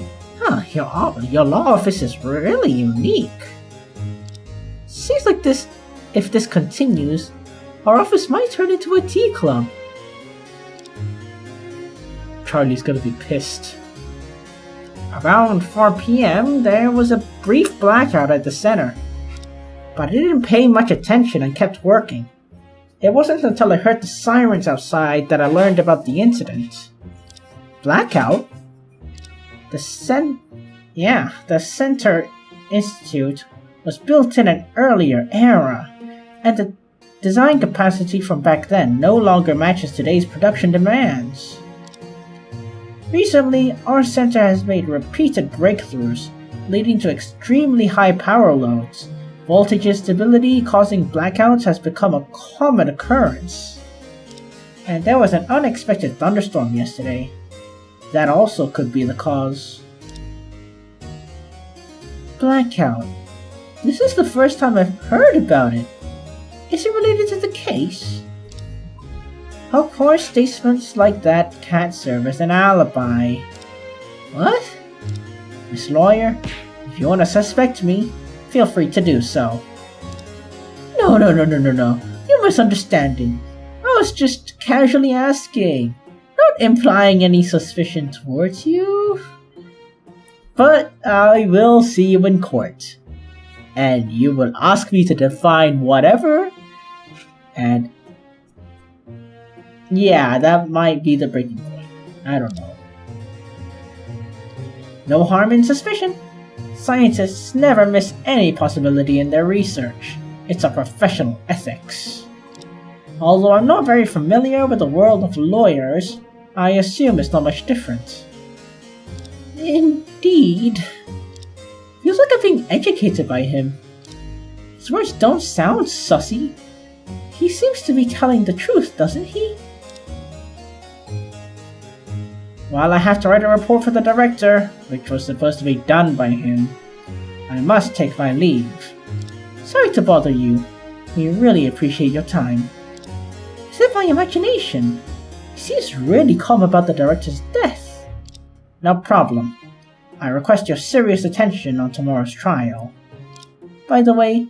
Your law office is really unique. Seems like if this continues, our office might turn into a tea club. Charlie's gonna be pissed. Around 4 p.m., there was a brief blackout at the center, but I didn't pay much attention and kept working. It wasn't until I heard the sirens outside that I learned about the incident. Blackout? The Center Institute was built in an earlier era, and the design capacity from back then no longer matches today's production demands. Recently, our center has made repeated breakthroughs, leading to extremely high power loads. Voltage instability causing blackouts has become a common occurrence. And there was an unexpected thunderstorm yesterday. That also could be the cause. Blackout. This is the first time I've heard about it. Is it related to the case? Of course, statements like that can't serve as an alibi. What? Miss Lawyer, if you want to suspect me, feel free to do so. No. You're misunderstanding. I was just casually asking, not implying any suspicion towards you. But I will see you in court. And you will ask me to define whatever. And yeah, that might be the breaking point. I don't know. No harm in suspicion. Scientists never miss any possibility in their research. It's a professional ethics. Although I'm not very familiar with the world of lawyers, I assume it's not much different. Indeed. Feels like I'm being educated by him. His words don't sound sussy. He seems to be telling the truth, doesn't he? While I have to write a report for the director, which was supposed to be done by him, I must take my leave. Sorry to bother you. We really appreciate your time. Is it my imagination? He seems really calm about the director's death. No problem. I request your serious attention on tomorrow's trial. By the way,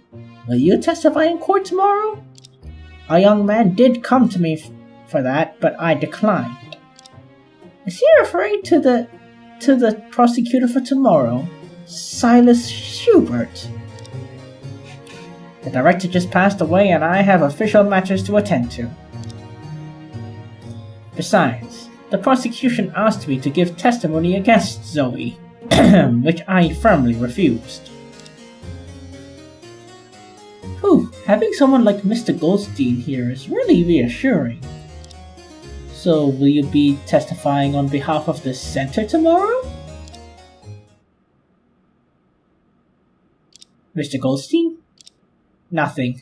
will you testify in court tomorrow? A young man did come to me for that, but I declined. Is he referring to the prosecutor for tomorrow, Silas Schubert? The director just passed away and I have official matters to attend to. Besides, the prosecution asked me to give testimony against Zoe, which I firmly refused. Having someone like Mr. Goldstein here is really reassuring. So, will you be testifying on behalf of the center tomorrow? Mr. Goldstein? Nothing.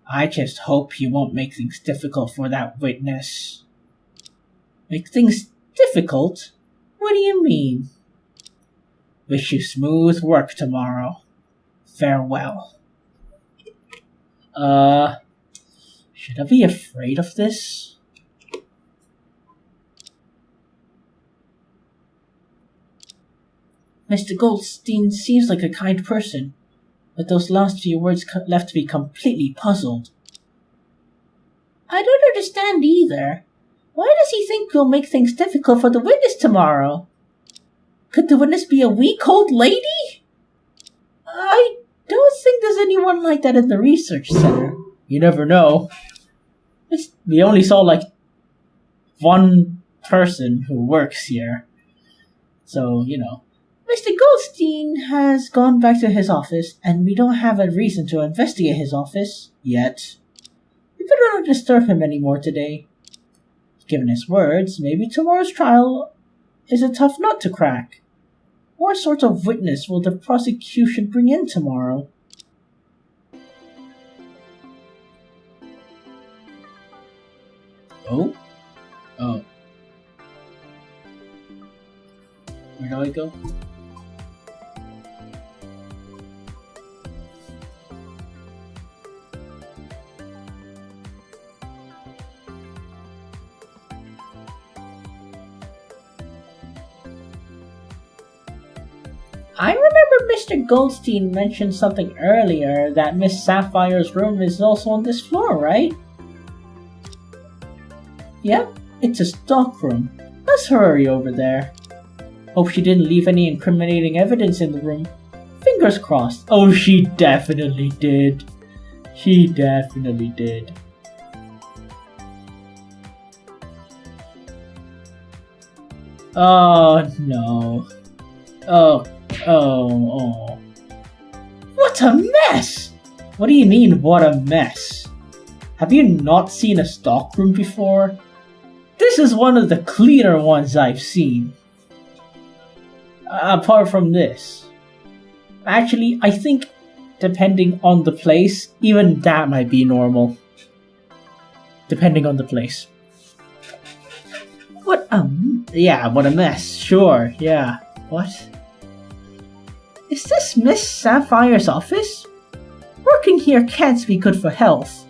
I just hope he won't make things difficult for that witness. Make things difficult? What do you mean? Wish you smooth work tomorrow. Farewell. Should I be afraid of this? Mr. Goldstein seems like a kind person, but those last few words left me completely puzzled. I don't understand either. Why does he think we'll make things difficult for the witness tomorrow? Could the witness be a weak old lady? I don't think there's anyone like that in the research center. You never know. We only saw like one person who works here. So, you know. Mr. Goldstein has gone back to his office, and we don't have a reason to investigate his office yet. We better not disturb him anymore today. Given his words, maybe tomorrow's trial is a tough nut to crack. What sort of witness will the prosecution bring in tomorrow? Oh? Oh. Where do I go? I remember Mr. Goldstein mentioned something earlier that Miss Sapphire's room is also on this floor, right? Yep, it's a stockroom. Let's hurry over there. Hope she didn't leave any incriminating evidence in the room. Fingers crossed. Oh, she definitely did. She definitely did. Oh, no. Oh. What a mess! What do you mean, what a mess? Have you not seen a stockroom before? This is one of the cleaner ones I've seen. Apart from this. Actually, I think, depending on the place, even that might be normal. Depending on the place. What a mess. Sure, yeah. What? Is this Miss Sapphire's office? Working here can't be good for health.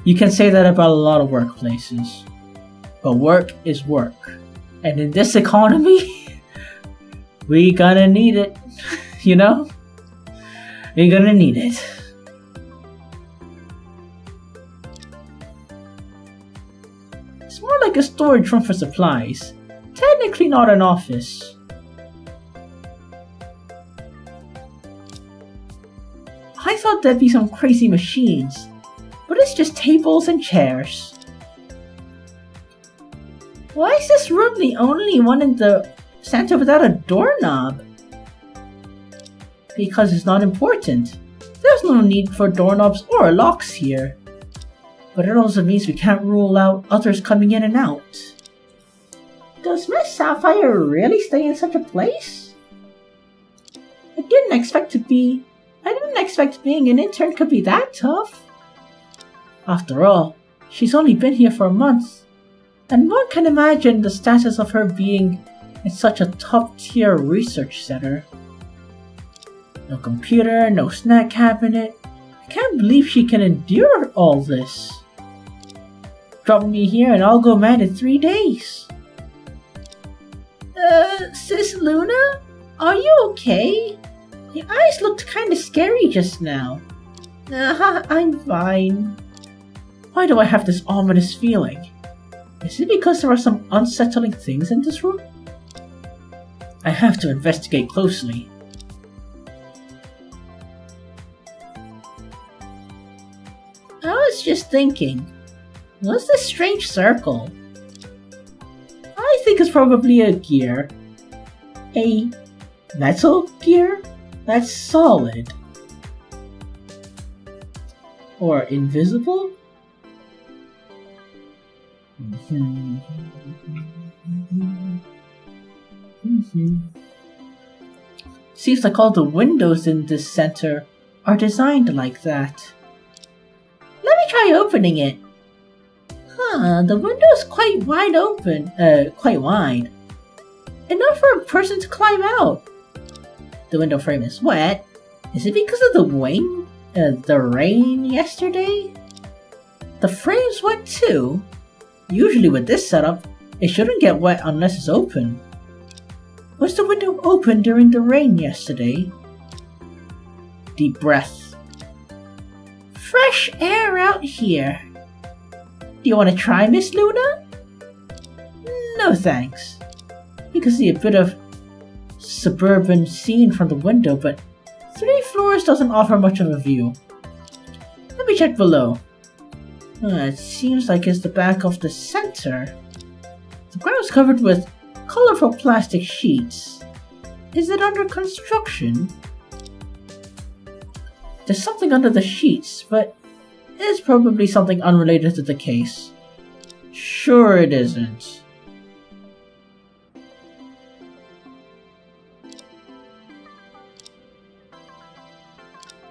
You can say that about a lot of workplaces. But work is work. And in this economy, we gonna need it. You know? We gonna need it. It's more like a storage room for supplies. Technically not an office. I thought there'd be some crazy machines, but it's just tables and chairs. Why is this room the only one in the center without a doorknob? Because it's not important. There's no need for doorknobs or locks here. But it also means we can't rule out others coming in and out. Does Miss Sapphire really stay in such a place? I didn't expect being an intern could be that tough. After all, she's only been here for a month, and one can imagine the status of her being in such a top-tier research center. No computer, no snack cabinet. I can't believe she can endure all this. Drop me here and I'll go mad in 3 days. Sis Luna? Are you okay? Your eyes looked kinda scary just now. I'm fine. Why do I have this ominous feeling? Is it because there are some unsettling things in this room? I have to investigate closely. I was just thinking, what's this strange circle? I think it's probably a gear. A metal gear? That's solid. Or invisible? Seems like all the windows in this center are designed like that. Let me try opening it. The window's quite wide open, quite wide. Enough for a person to climb out. The window frame is wet. Is it because of the rain yesterday? The frame's wet too. Usually with this setup, it shouldn't get wet unless it's open. Was the window open during the rain yesterday? Deep breath. Fresh air out here. Do you want to try, Miss Luna? No thanks. You can see a bit of suburban scene from the window, but 3 floors doesn't offer much of a view. Let me check below. It seems like it's the back of the center. The ground is covered with colorful plastic sheets. Is it under construction? There's something under the sheets, but it's probably something unrelated to the case. Sure it isn't.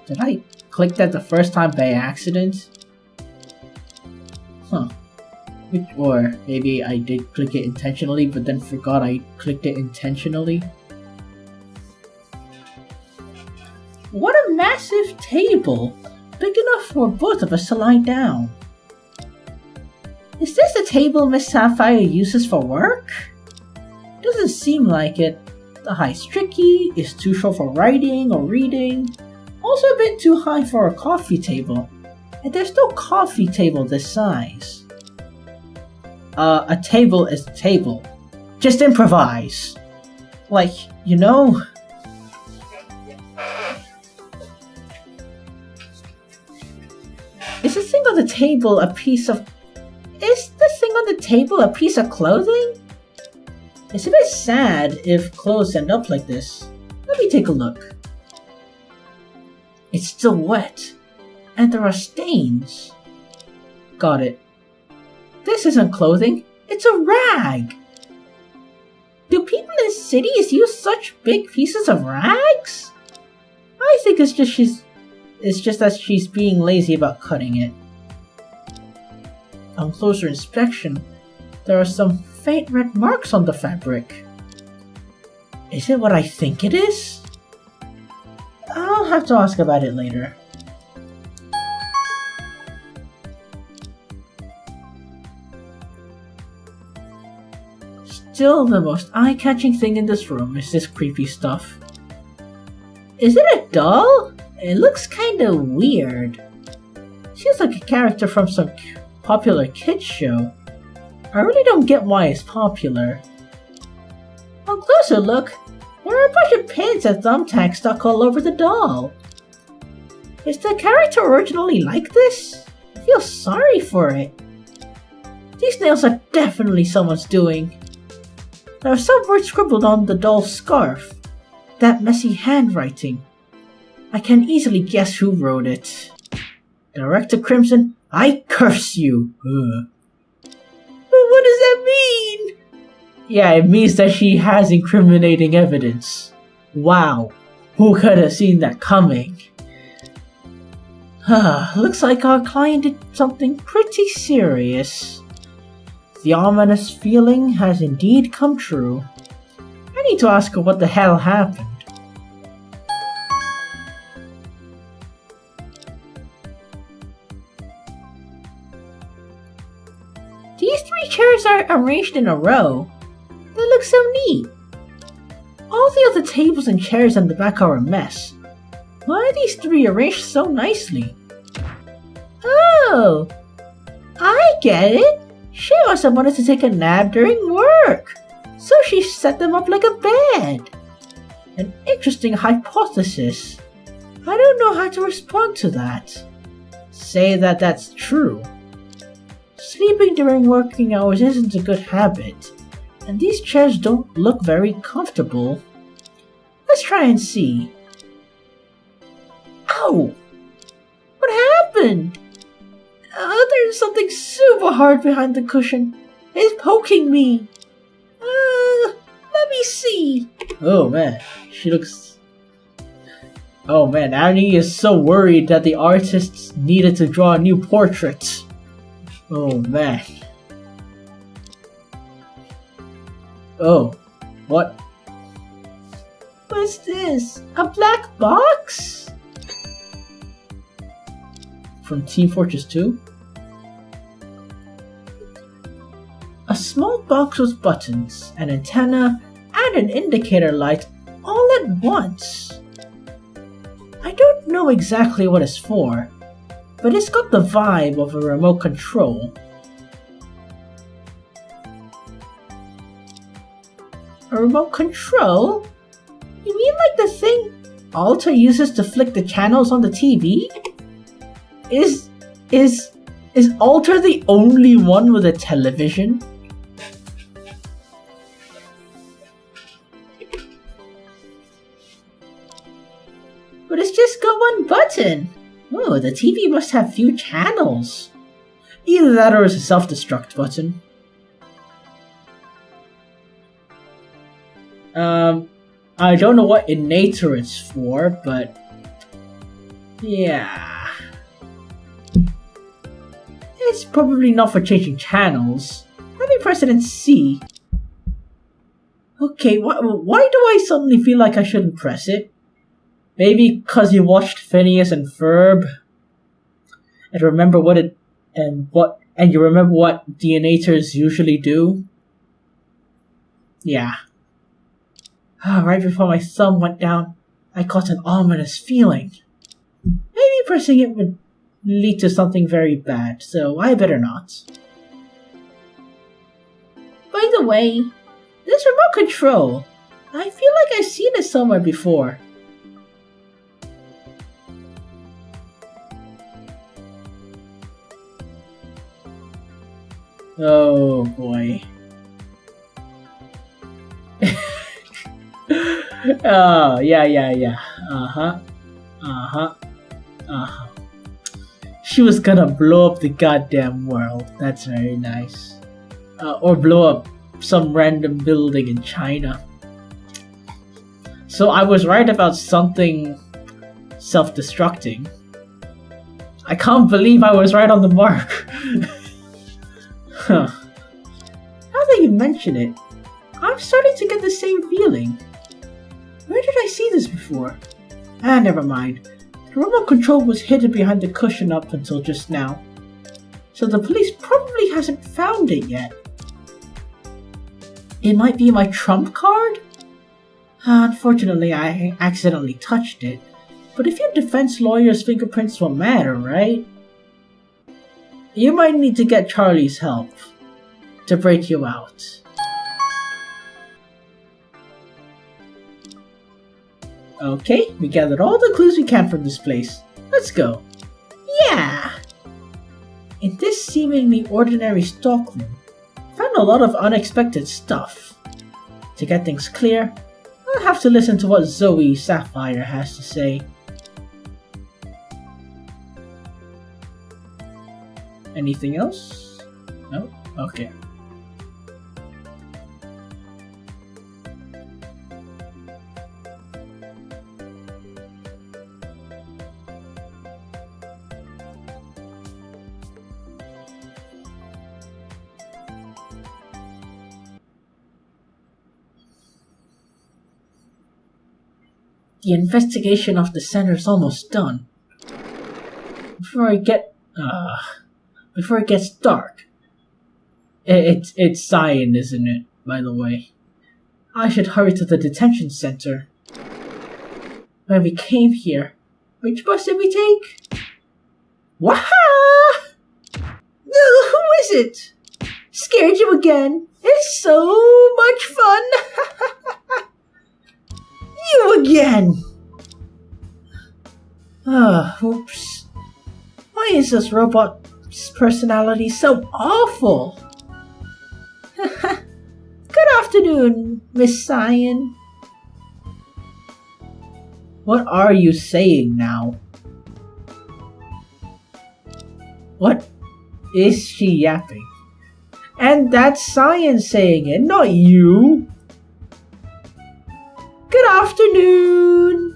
Did I click that the first time by accident? Huh. Or maybe I did click it intentionally, but then forgot I clicked it intentionally. What a massive table! Big enough for both of us to lie down. Is this the table Miss Sapphire uses for work? Doesn't seem like it. The height's tricky, is too short for writing or reading. Also a bit too high for a coffee table. And there's no coffee table this size. A table is a table. Just improvise. Like, you know... Is this thing on the table a piece of... Is this thing on the table a piece of clothing? It's a bit sad if clothes end up like this. Let me take a look. It's still wet. And there are stains. Got it. This isn't clothing, it's a rag! Do people in cities use such big pieces of rags? I think it's just that she's being lazy about cutting it. On closer inspection, there are some faint red marks on the fabric. Is it what I think it is? I'll have to ask about it later. Still, the most eye-catching thing in this room is this creepy stuff. Is it a doll? It looks kinda weird. Seems like a character from some popular kids show. I really don't get why it's popular. On closer look, there are a bunch of pins and thumbtacks stuck all over the doll. Is the character originally like this? I feel sorry for it. These nails are definitely someone's doing. There are some words scribbled on the doll's scarf. That messy handwriting. I can easily guess who wrote it. Director Crimson, I curse you! But what does that mean? Yeah, it means that she has incriminating evidence. Wow, who could have seen that coming? Looks like our client did something pretty serious. The ominous feeling has indeed come true. I need to ask her what the hell happened. These 3 chairs are arranged in a row. They look so neat. All the other tables and chairs in the back are a mess. Why are these 3 arranged so nicely? Oh, I get it. She must have wanted to take a nap during work, so she set them up like a bed. An interesting hypothesis. I don't know how to respond to that. Say that that's true. Sleeping during working hours isn't a good habit, and these chairs don't look very comfortable. Let's try and see. Ow! What happened? There's something super hard behind the cushion. It's poking me. Let me see. Oh man, she looks... Oh man, Annie is so worried that the artists needed to draw a new portrait. Oh man. Oh, what? What's this? A black box? From Team Fortress 2? A small box with buttons, an antenna, and an indicator light all at once. I don't know exactly what it's for, but it's got the vibe of a remote control. A remote control? You mean like the thing Alter uses to flick the channels on the TV? Is Alter the only one with a television? But it's just got one button. Oh, the TV must have few channels. Either that or it's a self-destruct button. I don't know what innator it's for, but yeah. It's probably not for changing channels. Let me press it and see. Okay, why do I suddenly feel like I shouldn't press it? Maybe because you watched Phineas and Ferb and remember what you remember what the innators usually do? Yeah. Right before my thumb went down, I got an ominous feeling. Maybe pressing it would lead to something very bad, so I better not. By the way, this remote control, I feel like I've seen it somewhere before. Oh boy. Oh, yeah. She was gonna blow up the goddamn world. That's very nice. Or blow up some random building in China. So I was right about something self-destructing. I can't believe I was right on the mark. Huh. Now that you mention it, I'm starting to get the same feeling. Where did I see this before? Never mind. The remote control was hidden behind the cushion up until just now. So the police probably hasn't found it yet. It might be my trump card? Unfortunately, I accidentally touched it. But if your defense lawyer's fingerprints won't matter, right? You might need to get Charlie's help to break you out. Okay, we gathered all the clues we can from this place. Let's go. Yeah! In this seemingly ordinary stockroom, I found a lot of unexpected stuff. To get things clear, I'll have to listen to what Zoe Sapphire has to say. Anything else? No? Okay. The investigation of the center's almost done. Before it gets dark. It's Cyan, isn't it, by the way? I should hurry to the detention center. When we came here, which bus did we take? Waha! Who is it? Scared you again? It's so much fun! You again! Oops. Why is this robot's personality so awful? Good afternoon, Miss Cyan. What are you saying now? What is she yapping? And that's science saying it, not you. Good afternoon.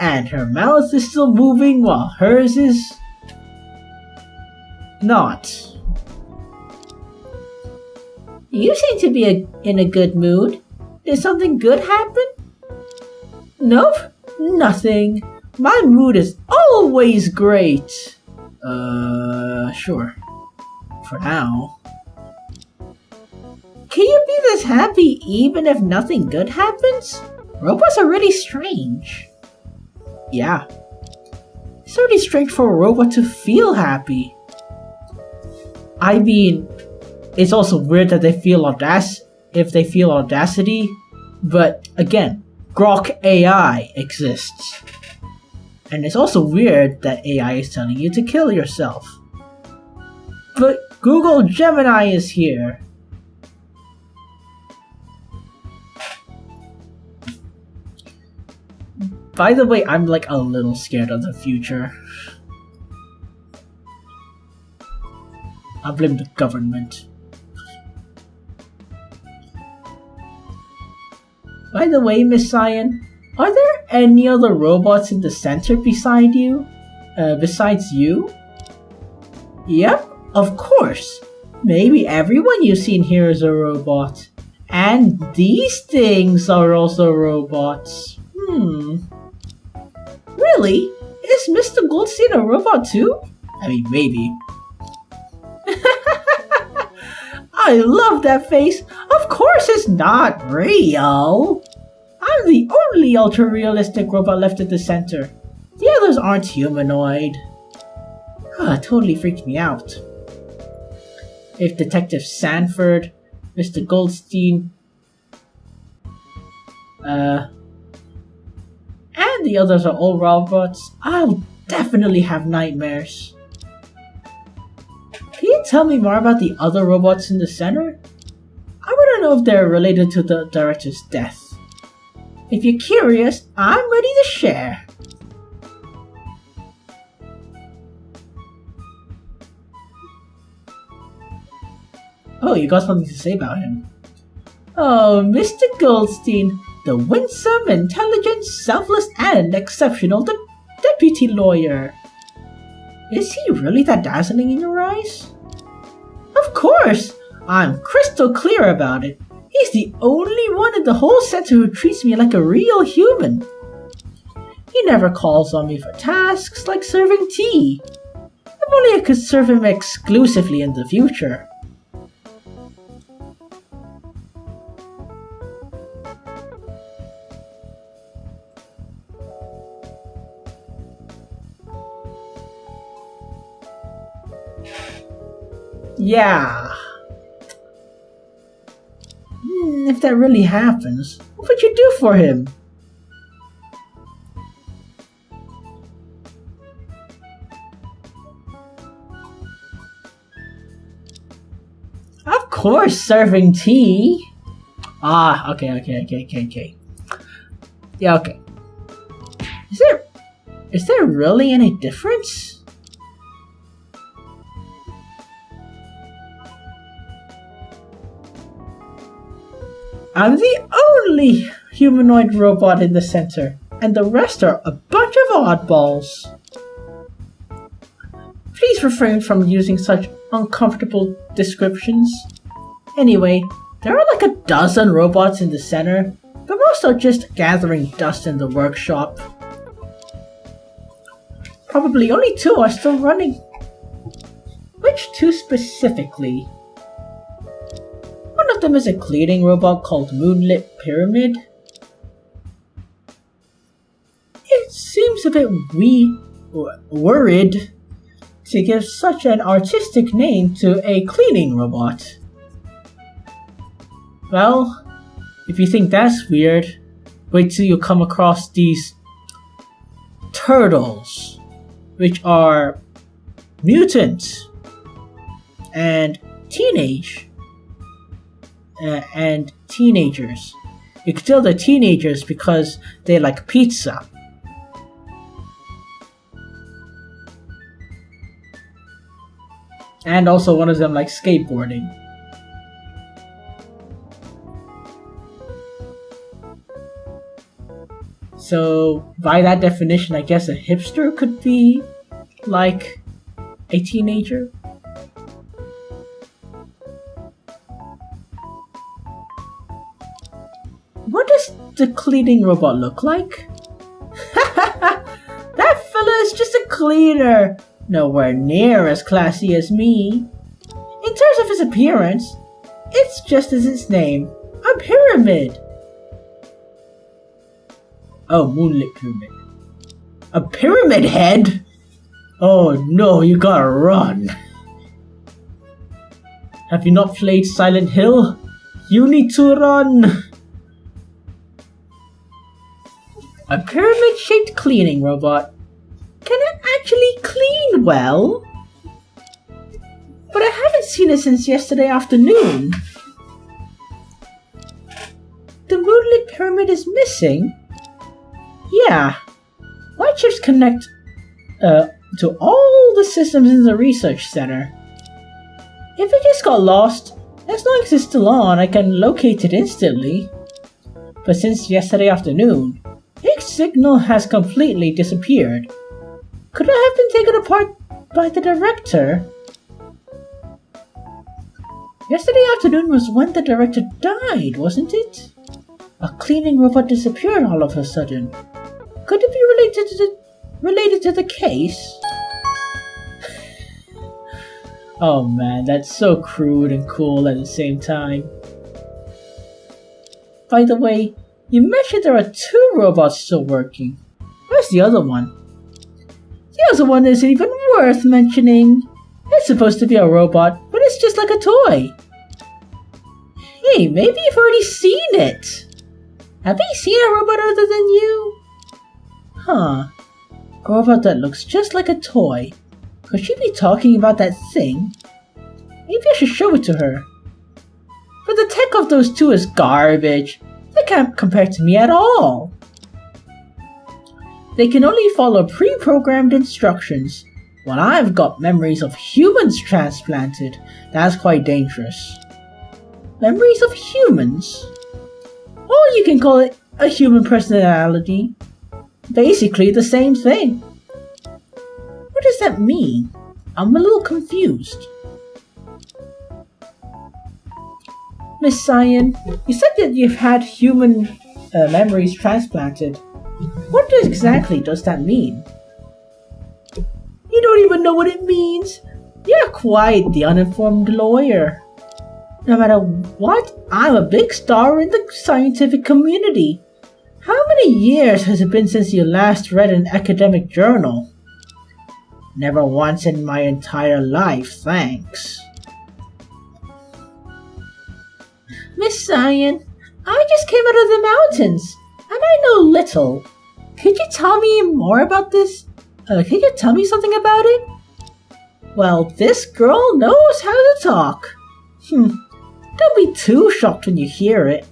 And her mouth is still moving while hers is not. You seem to be in a good mood. Did something good happen? Nope, nothing. My mood is always great. Sure. For now. Can you be this happy even if nothing good happens? Robots are really strange. Yeah. It's really strange for a robot to feel happy. I mean, it's also weird that they feel audacity, but again, Grok AI exists. And it's also weird that AI is telling you to kill yourself. But Google Gemini is here. By the way, I'm like a little scared of the future. I blame the government. By the way, Miss Cyan, are there any other robots in the center besides you? Yep, of course. Maybe everyone you've seen here is a robot. And these things are also robots. Really? Is Mr. Goldstein a robot too? I mean, maybe. I love that face. Of course it's not real. I'm the only ultra-realistic robot left at the center. The others aren't humanoid. Totally freaked me out. If Detective Sanford, Mr. Goldstein, and the others are all robots, I'll definitely have nightmares. Can you tell me more about the other robots in the center? I want to know if they're related to the director's death. If you're curious, I'm ready to share. Oh, you got something to say about him. Oh, Mr. Goldstein, the winsome, intelligent, selfless, and exceptional deputy lawyer. Is he really that dazzling in your eyes? Of course! I'm crystal clear about it. He's the only one in the whole center who treats me like a real human. He never calls on me for tasks like serving tea. If only I could serve him exclusively in the future. Yeah. If that really happens, what would you do for him? Of course, serving tea. Okay. Yeah, okay. Is there really any difference? I'm the only humanoid robot in the center, and the rest are a bunch of oddballs. Please refrain from using such uncomfortable descriptions. Anyway, there are like a dozen robots in the center, but most are just gathering dust in the workshop. Probably only 2 are still running. Which 2 specifically? One of them is a cleaning robot called Moonlit Pyramid. It seems a bit worried to give such an artistic name to a cleaning robot. Well, if you think that's weird, wait till you come across these turtles, which are mutants and teenagers. You can tell they're teenagers because they like pizza. And also one of them like skateboarding. So by that definition, I guess a hipster could be like a teenager. What does the cleaning robot look like? That fella is just a cleaner, nowhere near as classy as me. In terms of his appearance, it's just as its name, a pyramid. Oh, moonlit pyramid. A pyramid head? Oh no, you gotta run. Have you not played Silent Hill? You need to run. A pyramid-shaped cleaning robot. Can it actually clean well? But I haven't seen it since yesterday afternoon. The moonlit pyramid is missing? Yeah. My chips connect to all the systems in the research center. If it just got lost, as long as it's still on, I can locate it instantly. But since yesterday afternoon, its signal has completely disappeared. Could it have been taken apart by the director? Yesterday afternoon was when the director died, wasn't it? A cleaning robot disappeared all of a sudden. Could it be related to the case? Oh man, that's so crude and cool at the same time. By the way, you mentioned there are 2 robots still working. Where's the other one? The other one isn't even worth mentioning. It's supposed to be a robot, but it's just like a toy. Hey, maybe you've already seen it. Have you seen a robot other than you? Huh. A robot that looks just like a toy. Could she be talking about that thing? Maybe I should show it to her. But the tech of those 2 is garbage. They can't compare to me at all. They can only follow pre-programmed instructions. While I've got memories of humans transplanted, that's quite dangerous. Memories of humans? Or you can call it a human personality. Basically the same thing. What does that mean? I'm a little confused. Miss Cyan, you said that you've had human memories transplanted. What exactly does that mean? You don't even know what it means. You're quite the uninformed lawyer. No matter what, I'm a big star in the scientific community. How many years has it been since you last read an academic journal? Never once in my entire life, thanks. Miss Cyan, I just came out of the mountains, and I know little. Could you tell me more about this? Could you tell me something about it? Well, this girl knows how to talk. Don't be too shocked when you hear it.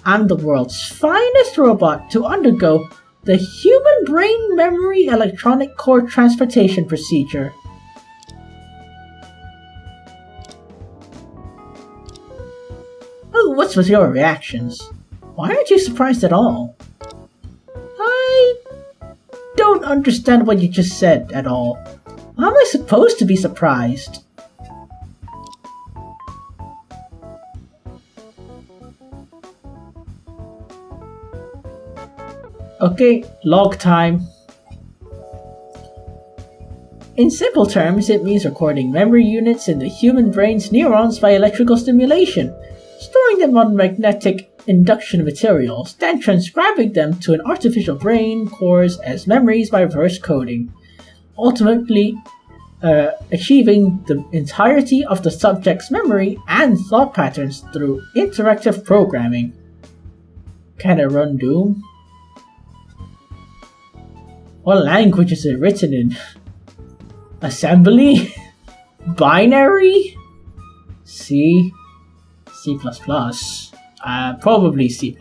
I'm the world's finest robot to undergo the human brain memory electronic core transportation procedure. Oh, what's with your reactions? Why aren't you surprised at all? I don't understand what you just said at all. How am I supposed to be surprised? Okay, log time. In simple terms, it means recording memory units in the human brain's neurons by electrical stimulation, storing them on magnetic induction materials, then transcribing them to an artificial brain cores as memories by reverse coding, ultimately achieving the entirety of the subject's memory and thought patterns through interactive programming. Can it run Doom? What language is it written in? Assembly? Binary? C? C++? Probably C++.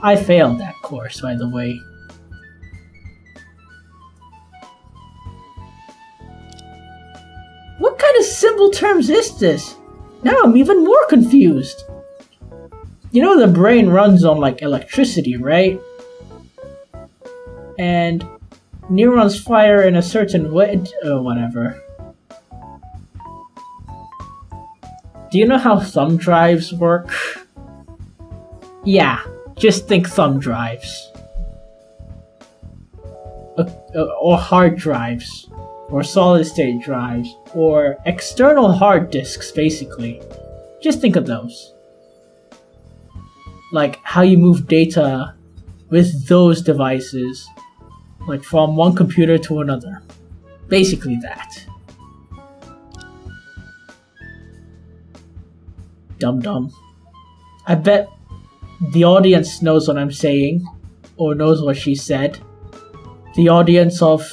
I failed that course, by the way. simple terms is this? Now I'm even more confused. You know the brain runs on like electricity, right? And neurons fire in a certain way, whatever. Do you know how thumb drives work? Yeah, just think thumb drives. Or hard drives. Or solid state drives. Or external hard disks, basically. Just think of those. Like how you move data with those devices. Like from one computer to another. Basically that. Dum-dum. I bet the audience knows what I'm saying. Or knows what she said. The audience of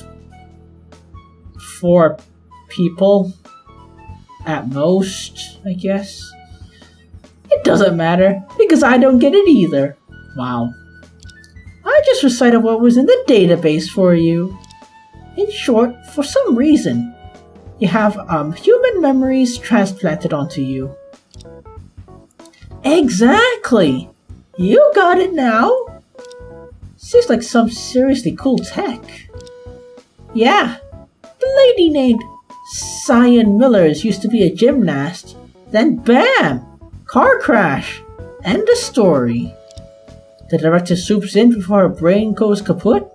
4 people. At most, I guess. It doesn't matter, because I don't get it either. Wow. I just recited what was in the database for you. In short, for some reason, you have human memories transplanted onto you. Exactly! You got it now! Seems like some seriously cool tech. Yeah, the lady named Cyan Millers used to be a gymnast. Then BAM! Car crash! End of story. The director swoops in before her brain goes kaput,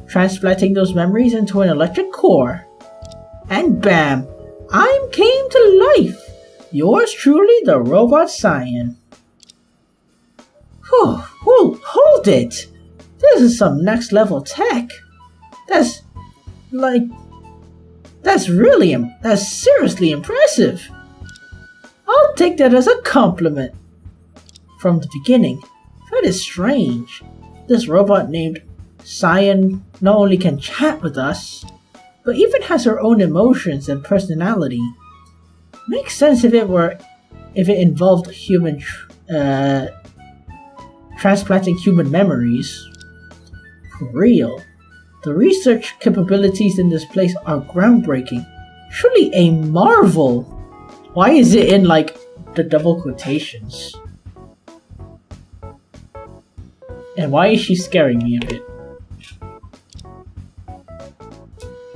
transplanting those memories into an electric core. And BAM! I'm came to life! Yours truly, the robot Cyan. Hold it! This is some next level tech. That's seriously impressive. I'll take that as a compliment. From the beginning, that is strange. This robot named Cyan not only can chat with us, but even has her own emotions and personality. Makes sense if it involved transplanting human memories. For real. The research capabilities in this place are groundbreaking. Truly a marvel. Why is it in like the double quotations? And why is she scaring me a bit?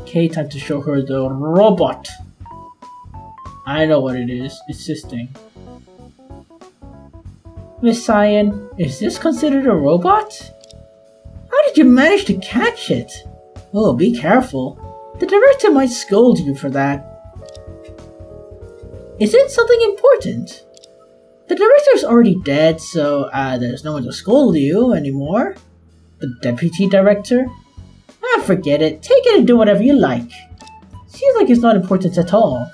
Okay, time to show her the robot. I know what it is. It's this thing. Miss Cyan, is this considered a robot? How did you manage to catch it? Oh, be careful. The director might scold you for that. Is it something important? The director's already dead, so there's no one to scold you anymore. The deputy director? Forget it. Take it and do whatever you like. Seems like it's not important at all.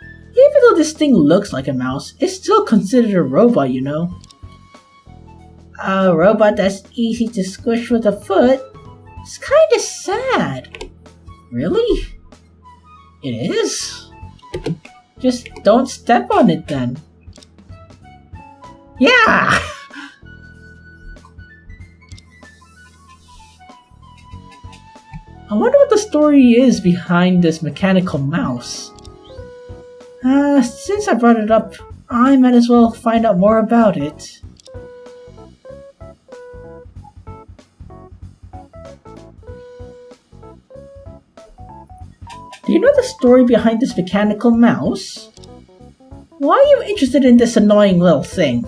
Even though this thing looks like a mouse, it's still considered a robot, you know. A robot that's easy to squish with a foot? It's kinda sad. Really? It is? Just don't step on it then. Yeah! I wonder what the story is behind this mechanical mouse. Since I brought it up, I might as well find out more about it. Do you know the story behind this mechanical mouse? Why are you interested in this annoying little thing?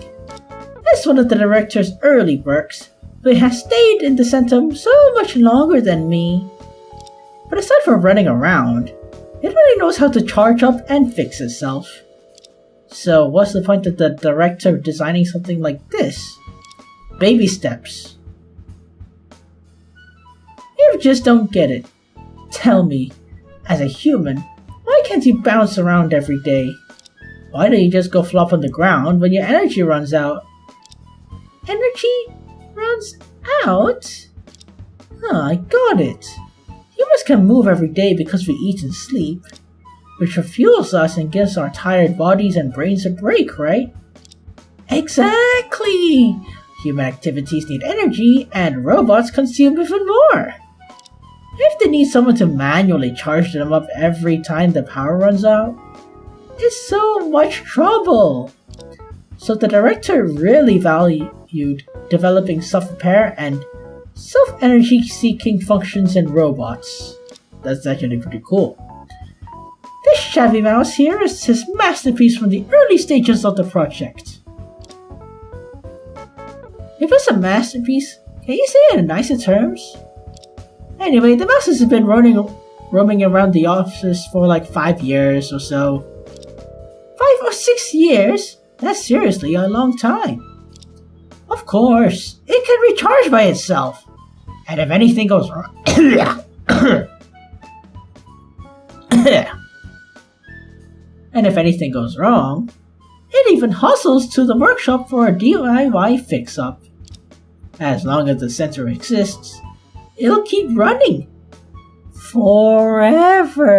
It's one of the director's early works, but it has stayed in the center so much longer than me. But aside from running around, it really knows how to charge up and fix itself. So what's the point of the director designing something like this? Baby steps. You just don't get it. Tell me, as a human, why can't you bounce around every day? Why don't you just go flop on the ground when your energy runs out? Energy runs out? I got it. Humans can move every day because we eat and sleep, which refuels us and gives our tired bodies and brains a break, right? Exactly! Human activities need energy, and robots consume even more. If they need someone to manually charge them up every time the power runs out, is so much trouble. So the director really valued developing self-repair and self-energy seeking functions in robots. That's actually pretty cool. This shabby mouse here is his masterpiece from the early stages of the project. If it's a masterpiece, can you say it in nicer terms? Anyway, the mouse has been roaming around the office for like 5 years or so. 5 or 6 years? That's seriously a long time. Of course, it can recharge by itself. And if anything goes wrong... And if anything goes wrong, it even hustles to the workshop for a DIY fix-up. As long as the sensor exists, it'll keep running. Forever.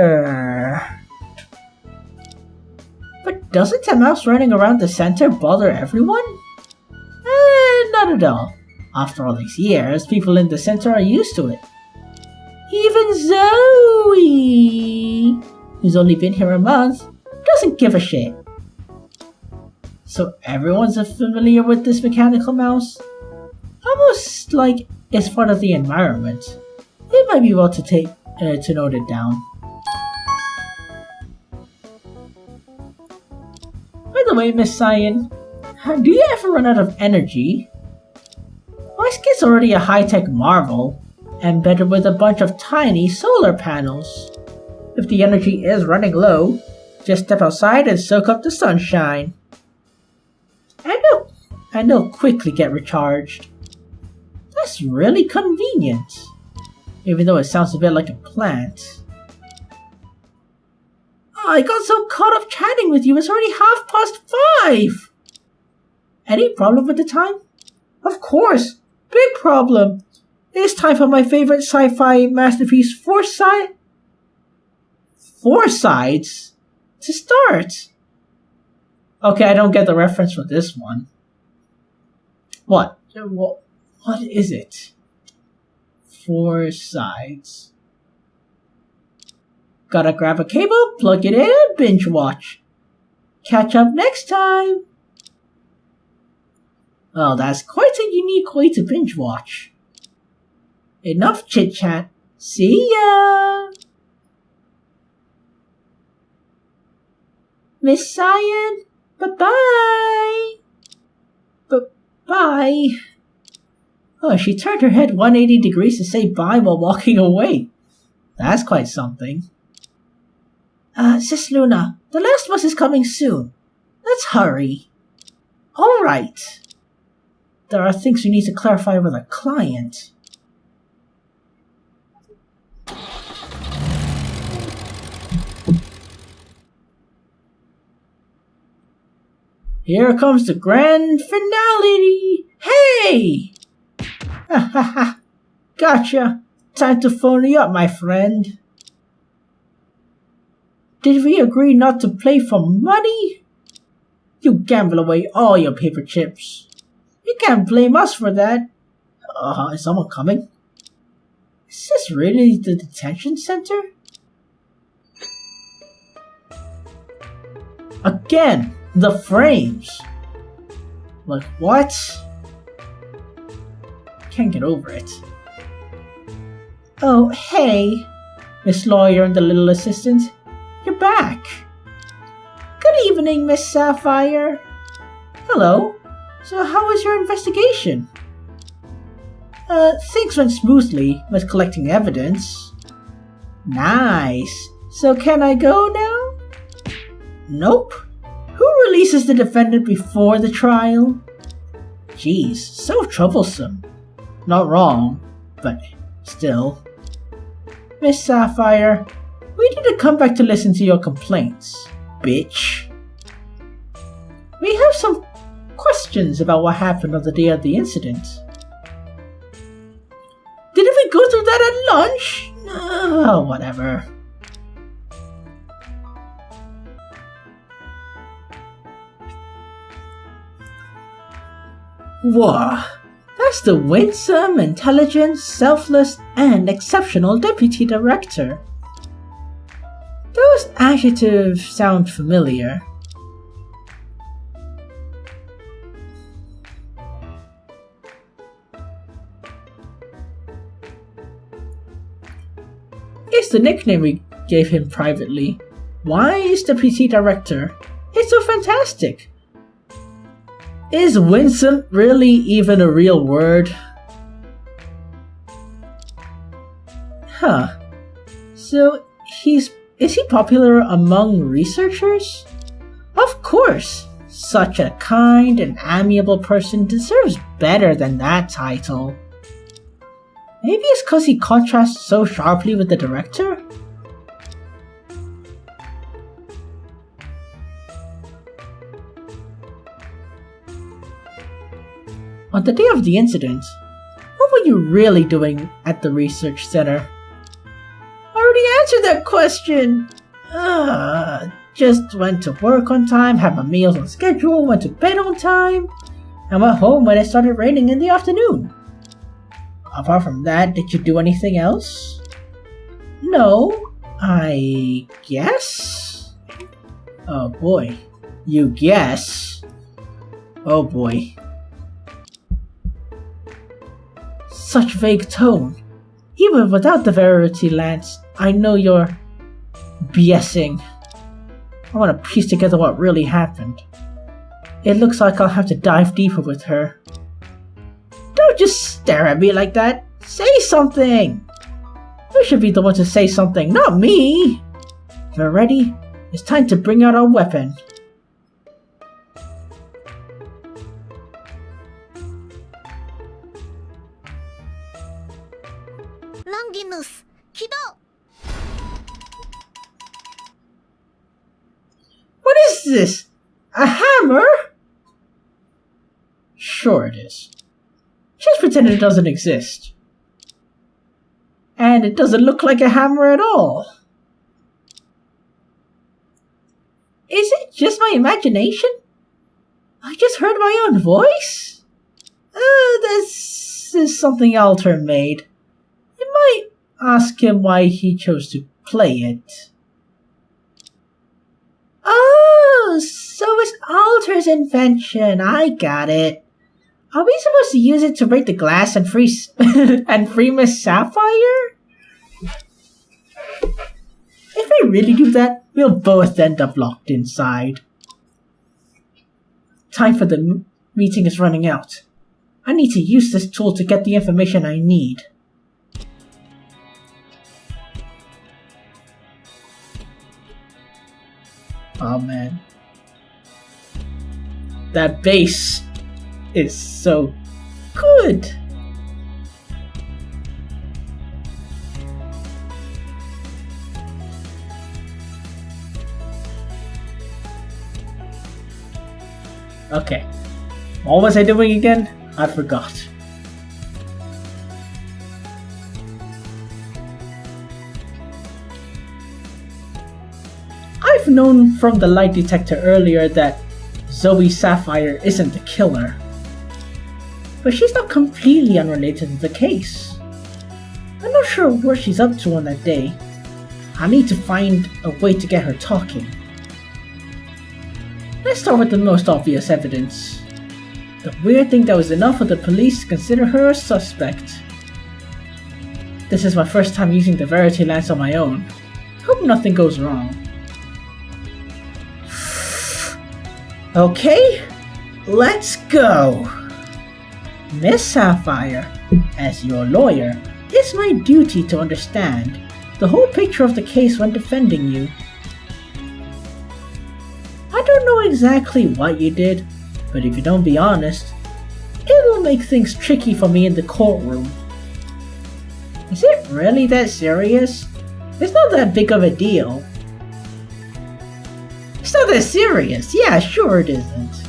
But doesn't a mouse running around the center bother everyone? Not at all. After all these years, people in the center are used to it. Even Zoe, who's only been here a month, doesn't give a shit. So everyone's familiar with this mechanical mouse? Almost like it's part of the environment. It might be well to note it down. By the way, Miss Cyan, do you ever run out of energy? My skit's already a high-tech marvel, embedded with a bunch of tiny solar panels. If the energy is running low, just step outside and soak up the sunshine. And it'll quickly get recharged. That's really convenient. Even though it sounds a bit like a plant. Oh, I got so caught up chatting with you, it's already 5:30. Any problem with the time? Of course, big problem. It's time for my favorite sci-fi masterpiece, Four Sides, to start. Okay, I don't get the reference for this one. What is it? 4 sides. Gotta grab a cable, plug it in, and binge watch. Catch up next time. Oh, that's quite a unique way to binge watch. Enough chit chat. See ya! Miss Cyan, bye-bye! Bye! Oh, she turned her head 180 degrees to say bye while walking away. That's quite something. Sis Luna, the last bus is coming soon. Let's hurry. Alright. There are things we need to clarify with a client. Here comes the grand finale! Hey! Ha ha ha! Gotcha! Time to phone you up, my friend. Did we agree not to play for money? You gamble away all your paper chips. You can't blame us for that. Is someone coming? Is this really the detention center? Again! The frames! Like, what? Can't get over it. Oh, hey, Miss Lawyer and the little assistant. You're back. Good evening, Miss Sapphire. Hello. So how was your investigation? Things went smoothly with collecting evidence. Nice. So can I go now? Nope. Who releases the defendant before the trial? Jeez, so troublesome. Not wrong, but still. Miss Sapphire, we didn't come back to listen to your complaints, bitch. We have some questions about what happened on the day of the incident. Didn't we go through that at lunch? Oh, whatever. Whoa, that's the winsome, intelligent, selfless, and exceptional deputy director. Those adjectives sound familiar. It's the nickname we gave him privately. Why is the PT director? It's so fantastic. Is winsome really even a real word? Huh. So is he popular among researchers? Of course. Such a kind and amiable person deserves better than that title. Maybe it's because he contrasts so sharply with the director? On the day of the incident, what were you really doing at the research center? I already answered that question! Just went to work on time, had my meals on schedule, went to bed on time, and went home when it started raining in the afternoon. Apart from that, did you do anything else? No, I guess? Oh boy. You guess? Oh boy. Such vague tone. Even without the verity lance, I know you're BSing. I want to piece together what really happened. It looks like I'll have to dive deeper with her. Don't just stare at me like that. Say something! You should be the one to say something, not me! We're ready? It's time to bring out our weapon. Longinus, 起動! What is this? A hammer? Sure it is. Just pretend it doesn't exist. And it doesn't look like a hammer at all. Is it just my imagination? I just heard my own voice? This is something Alter made. I might ask him why he chose to play it. Oh, so it's Alter's invention. I got it. Are we supposed to use it to break the glass and free and free Miss Sapphire? If we really do that, we'll both end up locked inside. Time for the meeting is running out. I need to use this tool to get the information I need. Oh man. That bass is so good. Okay. What was I doing again? I forgot. I've known from the light detector earlier that Zoe Sapphire isn't the killer. But she's not completely unrelated to the case. I'm not sure what she's up to on that day. I need to find a way to get her talking. Let's start with the most obvious evidence. The weird thing that was enough for the police to consider her a suspect. This is my first time using the Verity Lance on my own. Hope nothing goes wrong. Okay, let's go! Miss Sapphire, as your lawyer, it's my duty to understand the whole picture of the case when defending you. I don't know exactly what you did, but if you don't be honest, it'll make things tricky for me in the courtroom. Is it really that serious? It's not that big of a deal. It's not that serious. Yeah, sure it isn't.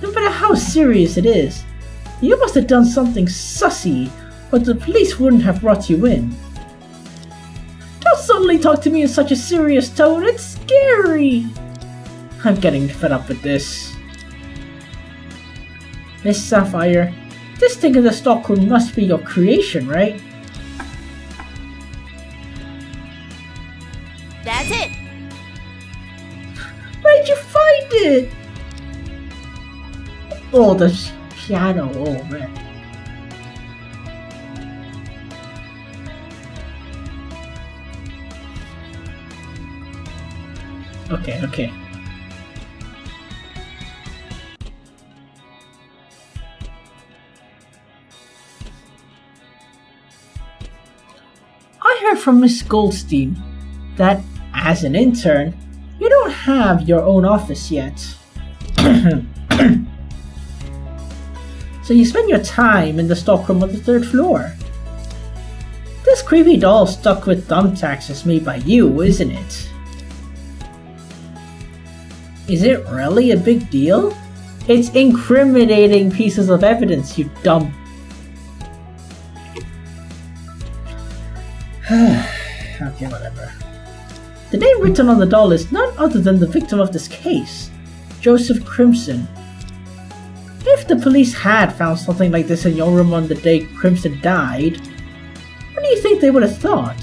No matter how serious it is, you must have done something sussy, or the police wouldn't have brought you in. Don't suddenly talk to me in such a serious tone, it's scary! I'm getting fed up with this. Miss Sapphire, this thing in the stockroom must be your creation, right? That's it. it? Oh, the piano. Oh, man. Okay. I heard from Miss Goldstein that, as an intern, you don't have your own office yet. So you spend your time in the stockroom on the 3rd floor. This creepy doll stuck with thumbtacks is made by you, isn't it? Is it really a big deal? It's incriminating pieces of evidence, you dumb... Okay, whatever. The name written on the doll is none other than the victim of this case, Joseph Crimson. If the police had found something like this in your room on the day Crimson died, what do you think they would have thought?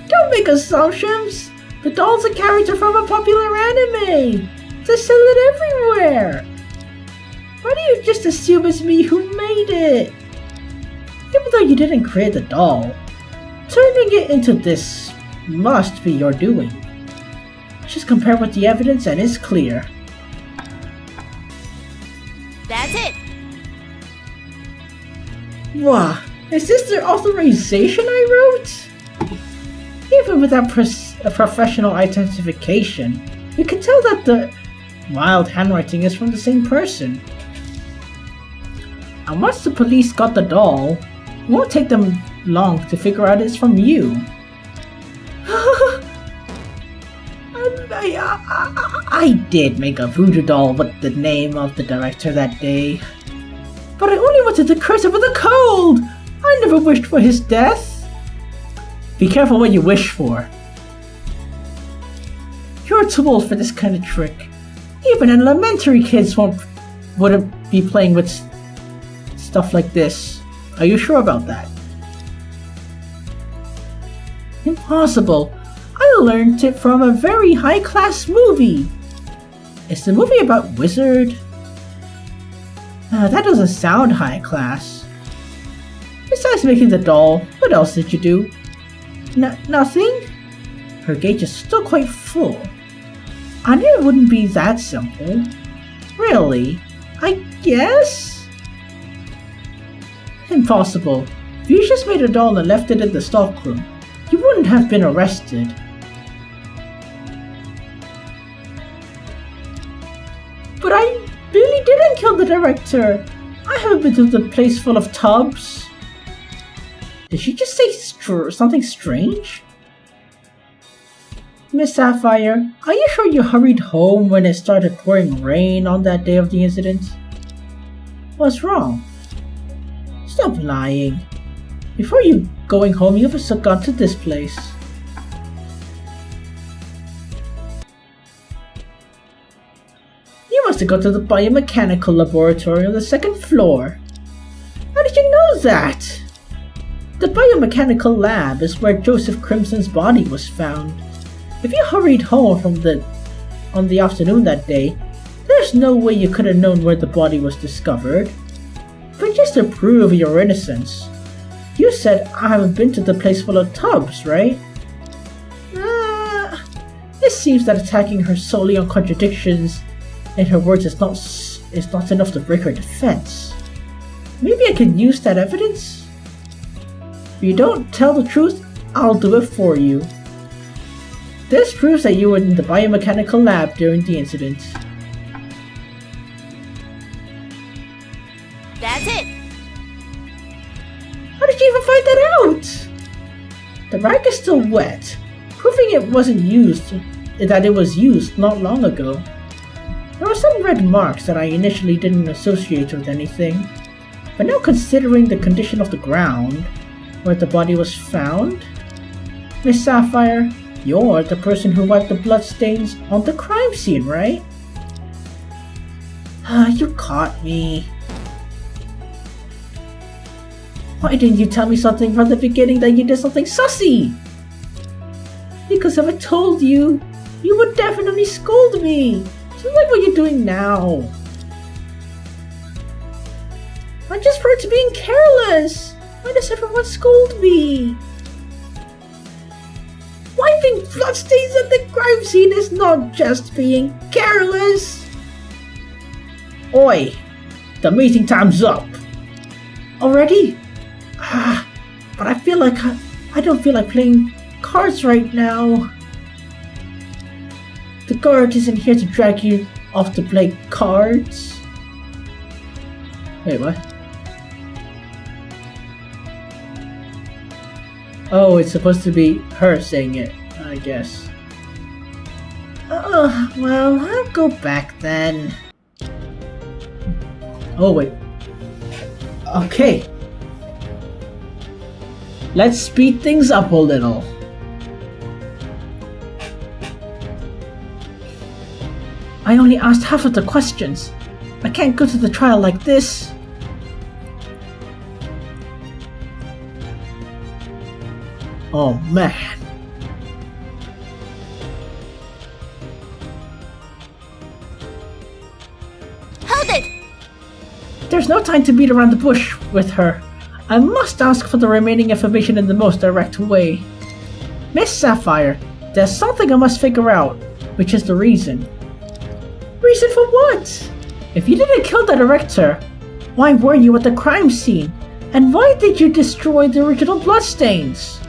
Don't make assumptions! The doll's a character from a popular anime! They sell it everywhere! Why do you just assume it's me who made it? Even though you didn't create the doll, turning it into this must be your doing. Just compare with the evidence and it's clear. That's it. Wow, is this the authorization I wrote? Even without professional identification, you can tell that the wild handwriting is from the same person. And once the police got the doll, it won't take them long to figure out it's from you. I did make a voodoo doll with the name of the director that day. But I only wanted to curse him with a cold! I never wished for his death! Be careful what you wish for. You're too old for this kind of trick. Even elementary kids wouldn't be playing with stuff like this. Are you sure about that? Impossible. I learned it from a very high-class movie. Is the movie about wizard? That doesn't sound high-class. Besides making the doll, what else did you do? Nothing? Her gauge is still quite full. I knew it wouldn't be that simple. Really? I guess? Impossible. If you just made a doll and left it in the stockroom, you wouldn't have been arrested. But I really didn't kill the director. I haven't been to the place full of tubs. Did she just say something strange? Miss Sapphire, are you sure you hurried home when it started pouring rain on that day of the incident? What's wrong? Stop lying. Before you going home, you must have gone to this place. You must have gone to the biomechanical laboratory on the 2nd floor. How did you know that? The biomechanical lab is where Joseph Crimson's body was found. If you hurried home on the afternoon that day, there's no way you could have known where the body was discovered. But just to prove your innocence, you said I haven't been to the place full of tubs, right? It seems that attacking her solely on contradictions in her words is not enough to break her defense. Maybe I could use that evidence? If you don't tell the truth, I'll do it for you. This proves that you were in the biomechanical lab during the incident. That's it. How did you even find that out? The rag is still wet, proving it was used not long ago. There are some red marks that I initially didn't associate with anything, but now considering the condition of the ground where the body was found, Miss Sapphire, you're the person who wiped the bloodstains on the crime scene, right? You caught me. Why didn't you tell me something from the beginning that you did something sussy? Because if I told you, you would definitely scold me. Just like what you're doing now. I'm just hurt to being careless. Why does everyone scold me? Wiping bloodstains at the crime scene is not just being careless. Oi, the meeting time's up. Already? But I feel like I don't feel like playing cards right now. The guard isn't here to drag you off to play cards. Wait, what? Oh, it's supposed to be her saying it, I guess. Well, I'll go back then. Oh, wait. Okay. Let's speed things up a little. I only asked half of the questions. I can't go to the trial like this. Oh man. Hold it! There's no time to beat around the bush with her. I must ask for the remaining information in the most direct way. Miss Sapphire, there's something I must figure out, which is the reason. Reason for what? If you didn't kill the director, why were you at the crime scene? And why did you destroy the original bloodstains?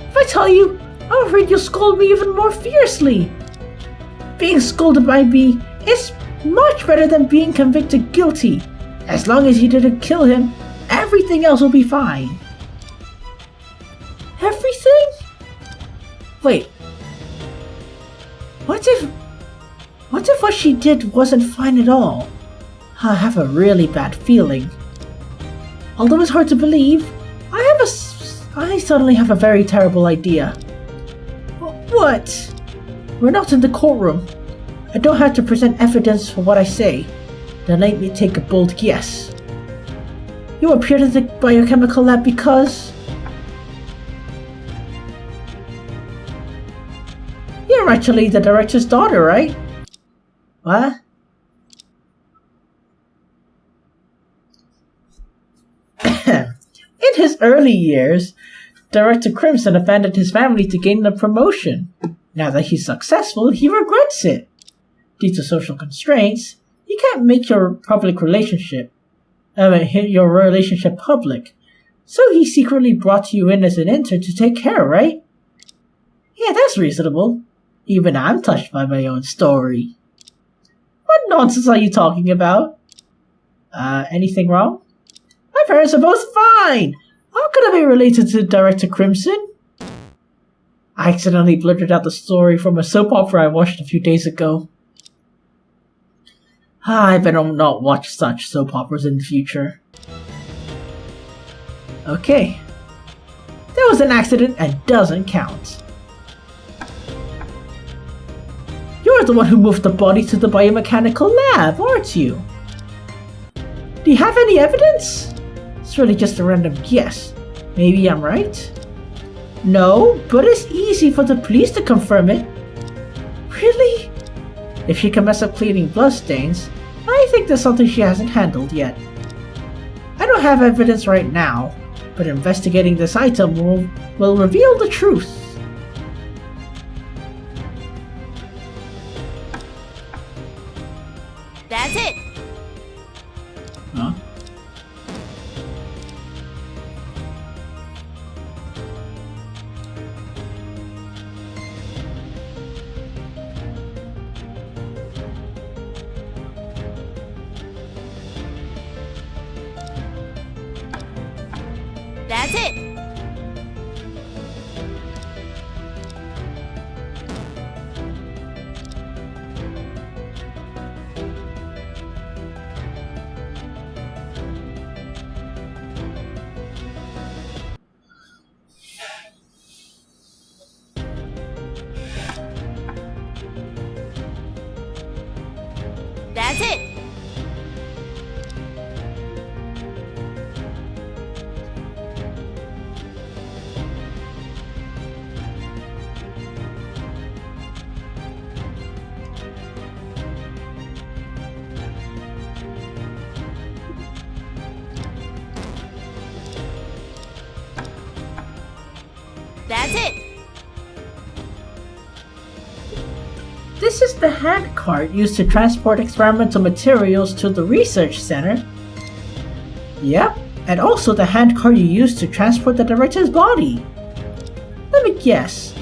If I tell you, I'm afraid you'll scold me even more fiercely. Being scolded by me is much better than being convicted guilty. As long as you didn't kill him, everything else will be fine. Everything? Wait. What if what she did wasn't fine at all? I have a really bad feeling. Although it's hard to believe, I suddenly have a very terrible idea. What? We're not in the courtroom. I don't have to present evidence for what I say. Then let me take a bold guess. You appeared at the biochemical lab because... You're actually the director's daughter, right? What? In his early years, Director Crimson abandoned his family to gain a promotion. Now that he's successful, he regrets it. Due to social constraints, you can't make your relationship public. So he secretly brought you in as an intern to take care, right? Yeah, that's reasonable. Even I'm touched by my own story. What nonsense are you talking about? Anything wrong? My parents are both fine! How could I be related to Director Crimson? I accidentally blurted out the story from a soap opera I watched a few days ago. I better not watch such soap operas in the future. Okay. That was an accident and doesn't count. You're the one who moved the body to the biomechanical lab, aren't you? Do you have any evidence? It's really just a random guess. Maybe I'm right? No, but it's easy for the police to confirm it. Really? If she can mess up cleaning bloodstains, I think there's something she hasn't handled yet. I don't have evidence right now, but investigating this item will reveal the truth. That's it! Huh? That's it! That's it! That's it. This is the handcart used to transport experimental materials to the research center. Yep, and also the handcart you used to transport the director's body. Let me guess.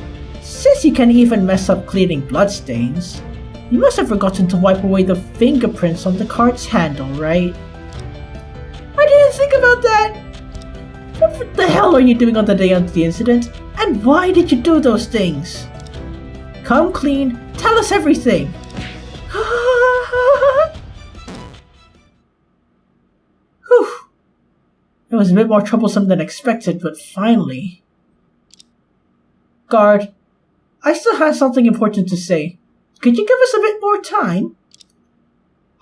Since you can even mess up cleaning bloodstains, you must have forgotten to wipe away the fingerprints on the cart's handle, right? I didn't think about that! What the hell are you doing on the day of the incident? And why did you do those things? Come clean, tell us everything! Whew. It was a bit more troublesome than expected, but finally... Guard, I still have something important to say. Could you give us a bit more time?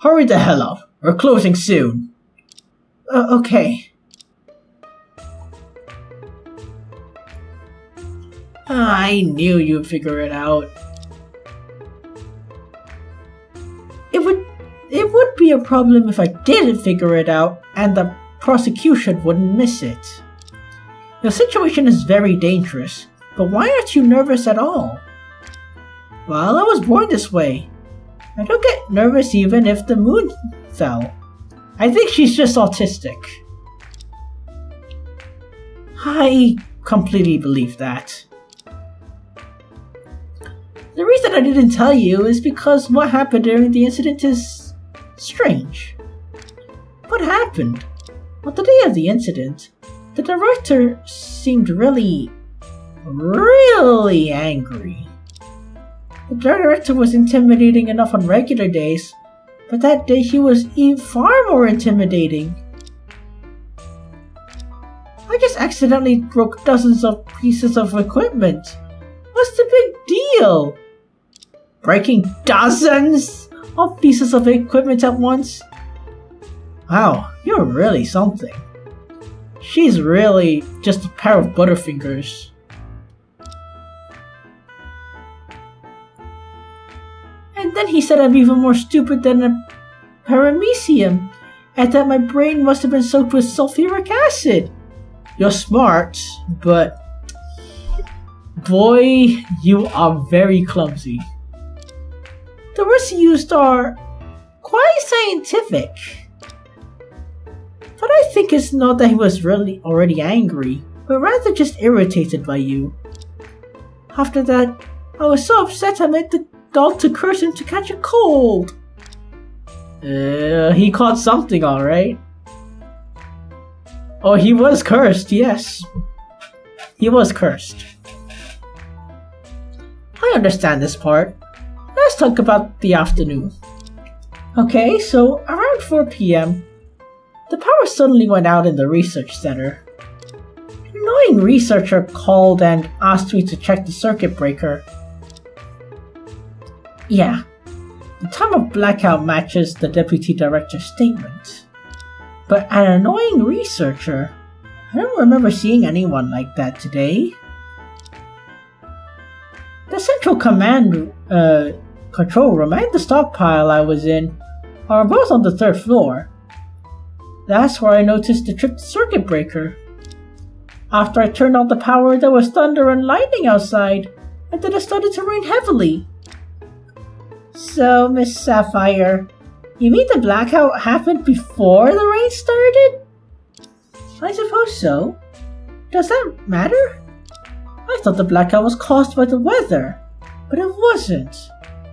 Hurry the hell up. We're closing soon. Okay. I knew you'd figure it out. It would be a problem if I didn't figure it out and the prosecution wouldn't miss it. Your situation is very dangerous, but why aren't you nervous at all? Well, I was born this way. I don't get nervous even if the moon fell. I think she's just autistic. I completely believe that. The reason I didn't tell you is because what happened during the incident is strange. What happened? On the day of the incident, the director seemed really angry. The director was intimidating enough on regular days, but that day he was even far more intimidating. I just accidentally broke dozens of pieces of equipment. What's the big deal? Breaking dozens of pieces of equipment at once? Wow, you're really something. She's really just a pair of butterfingers. And then he said I'm even more stupid than a paramecium, and that my brain must have been soaked with sulfuric acid. You're smart, but boy, you are very clumsy. The words he used are quite scientific. But I think it's not that he was really already angry, but rather just irritated by you. After that, I was so upset I made the dog to curse him to catch a cold. He caught something, alright. Oh, he was cursed, yes. He was cursed. I understand this part. Let's talk about the afternoon. Okay, so around 4 p.m., the power suddenly went out in the research center. An annoying researcher called and asked me to check the circuit breaker. Yeah, the time of blackout matches the deputy director's statement. But an annoying researcher? I don't remember seeing anyone like that today. The central command control room and the stockpile I was in are both on the 3rd floor. That's where I noticed the tripped circuit breaker. After I turned on the power, there was thunder and lightning outside, and then it started to rain heavily. So, Miss Sapphire, you mean the blackout happened before the rain started? I suppose so. Does that matter? I thought the blackout was caused by the weather, but it wasn't.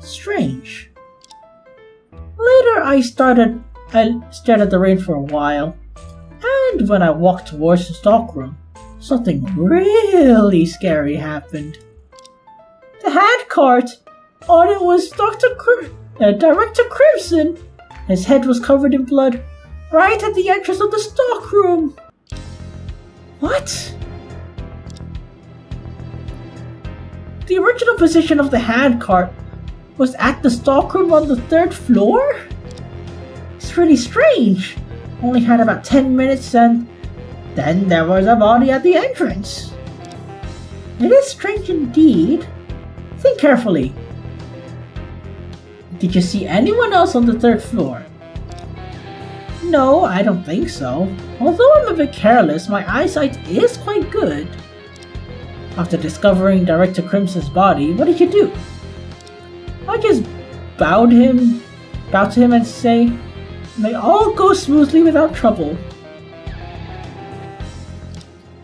Strange. Later, I stared at the rain for a while, and when I walked towards the stockroom, something really scary happened. The handcart! On it was Director Crimson. His head was covered in blood, right at the entrance of the stockroom. What? The original position of the handcart was at the stockroom on the 3rd floor? It's really strange. Only had about 10 minutes and then there was a body at the entrance. It is strange indeed. Think carefully. Did you see anyone else on the 3rd floor? No, I don't think so. Although I'm a bit careless, my eyesight is quite good. After discovering Director Crimson's body, what did you do? I just bow to him and say, may all go smoothly without trouble.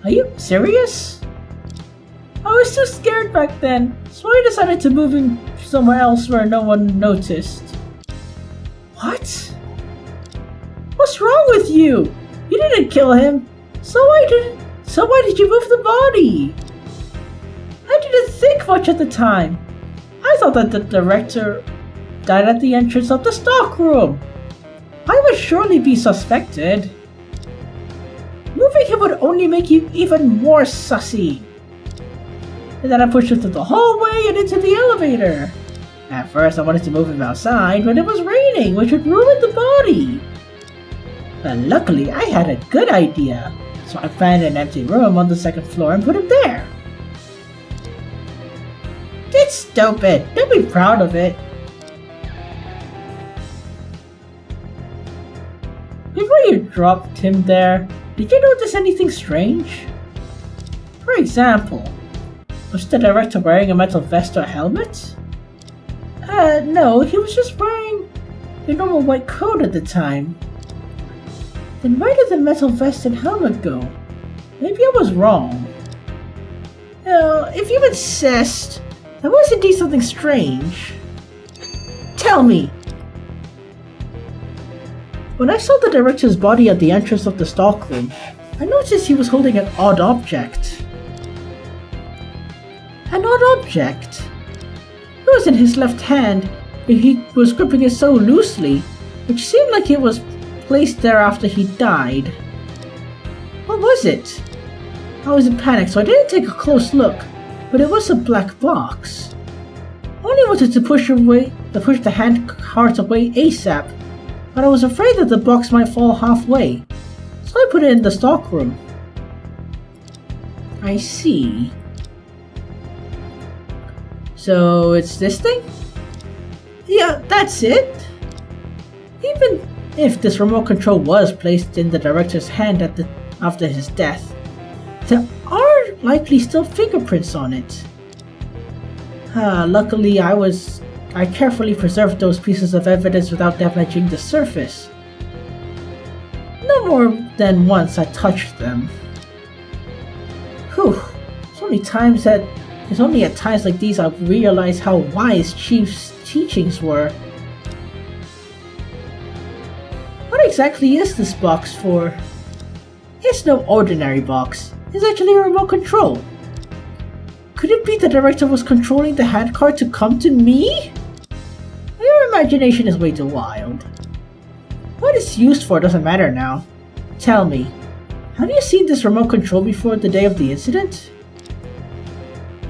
Are you serious? I was too scared back then, so I decided to move him somewhere else where no one noticed. What? What's wrong with you? You didn't kill him. So why did you move the body? I didn't think much at the time. I thought that the director died at the entrance of the stockroom. I would surely be suspected. Moving him would only make you even more sussy. And then I pushed him through the hallway and into the elevator. At first I wanted to move him outside, but it was raining, which would ruin the body. But luckily I had a good idea, so I found an empty room on the second floor and put him there. It's stupid. Don't be proud of it. Before you dropped him there, did you notice anything strange? For example, was the director wearing a metal vest or helmet? No, he was just wearing a normal white coat at the time. Then where did the metal vest and helmet go? Maybe I was wrong. Well, if you insist, there was indeed something strange. Tell me! When I saw the director's body at the entrance of the stockroom, I noticed he was holding an odd object. An odd object? It was in his left hand, but he was gripping it so loosely, which seemed like it was placed there after he died. What was it? I was in panic, so I didn't take a close look, but it was a black box. I only wanted to push the hand cards away ASAP, but I was afraid that the box might fall halfway, so I put it in the stockroom. I see. So it's this thing? Yeah, that's it. Even if this remote control was placed in the director's hand after his death, there are likely still fingerprints on it. Luckily I carefully preserved those pieces of evidence without damaging the surface. No more than once I touched them. Whew, it's only at times like these I realize how wise Chief's teachings were. What exactly is this box for? It's no ordinary box. It's actually a remote control. Could it be the director was controlling the handcard to come to me? Your imagination is way too wild. What it's used for doesn't matter now. Tell me, have you seen this remote control before the day of the incident?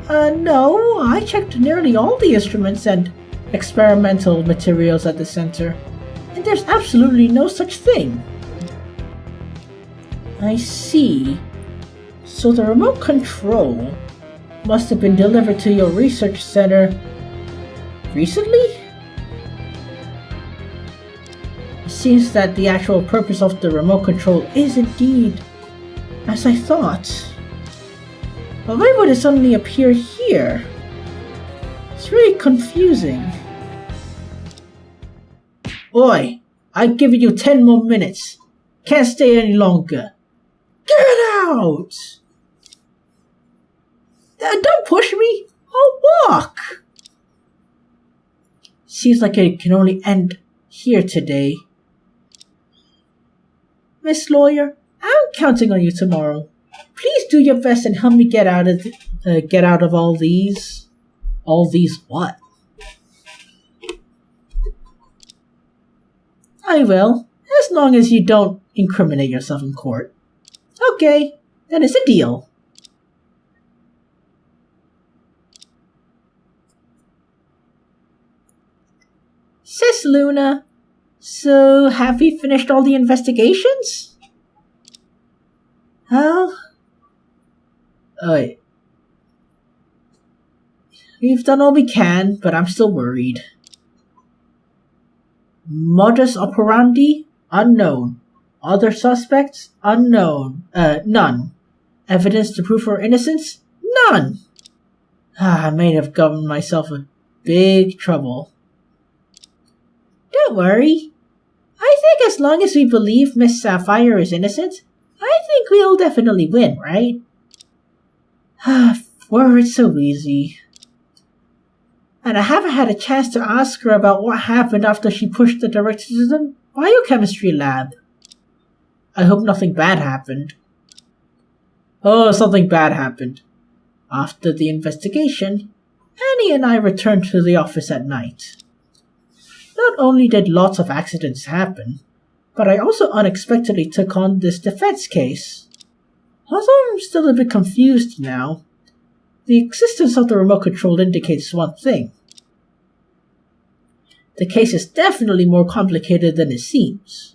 No, I checked nearly all the instruments and experimental materials at the center, and there's absolutely no such thing. I see. So the remote control must have been delivered to your research center recently? It seems that the actual purpose of the remote control is indeed as I thought. But why would it suddenly appear here? It's really confusing. Oi! I've given you 10 more minutes. Can't stay any longer. Get out! Don't push me! I'll walk! Seems like it can only end here today. Miss Lawyer, I'm counting on you tomorrow. Please do your best and help me get out of all these. All these what? I will, as long as you don't incriminate yourself in court. Okay, then it's a deal. Sis Luna, so have we finished all the investigations? We've done all we can, but I'm still worried. Modus operandi? Unknown. Other suspects? Unknown. None. Evidence to prove her innocence? None. I may have gotten myself in big trouble. Don't worry. I think as long as we believe Miss Sapphire is innocent, I think we'll definitely win, right? Were it so easy. And I haven't had a chance to ask her about what happened after she pushed the director to the biochemistry lab. I hope nothing bad happened. Oh, something bad happened. After the investigation, Annie and I returned to the office at night. Not only did lots of accidents happen, but I also unexpectedly took on this defense case. Although I'm still a bit confused now, the existence of the remote control indicates one thing. The case is definitely more complicated than it seems.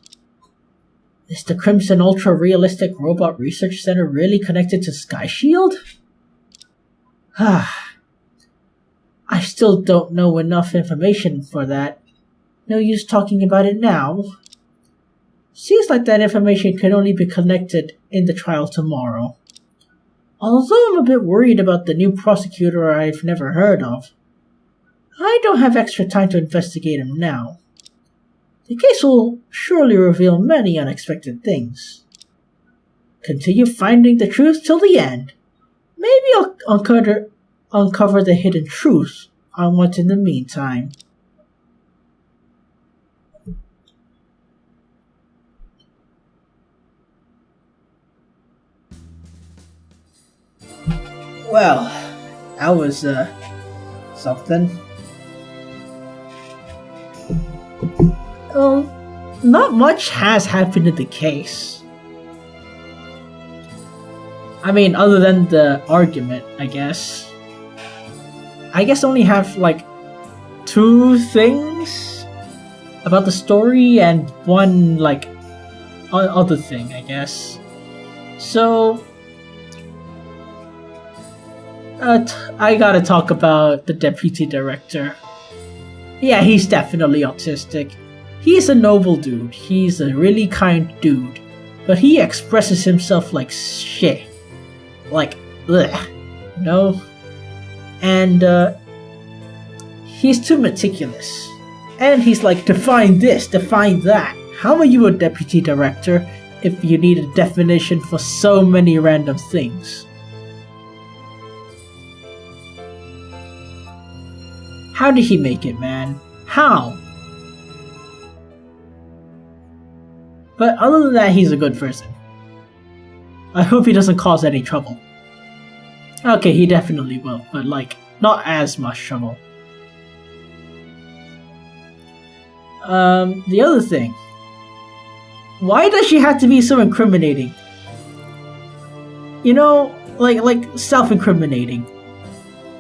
Is the Crimson Ultra Realistic Robot Research Center really connected to Sky Shield? I still don't know enough information for that. No use talking about it now. Seems like that information can only be collected in the trial tomorrow. Although I'm a bit worried about the new prosecutor I've never heard of, I don't have extra time to investigate him now. The case will surely reveal many unexpected things. Continue finding the truth till the end. Maybe I'll uncover the hidden truth I want in the meantime. Well, that was something. Not much has happened in the case. I mean, other than the argument, I guess. I guess only have like 2 things about the story and one like other thing, I guess. So I gotta talk about the deputy director. Yeah, he's definitely autistic. He's a noble dude. He's a really kind dude. But he expresses himself like shit. Like, ugh. You know? And, he's too meticulous. And he's like, define this, define that. How are you a deputy director if you need a definition for so many random things? How did he make it, man? How? But other than that, he's a good person. I hope he doesn't cause any trouble. Okay, he definitely will, but like, not as much trouble. The other thing. Why does she have to be so incriminating? You know, like self-incriminating.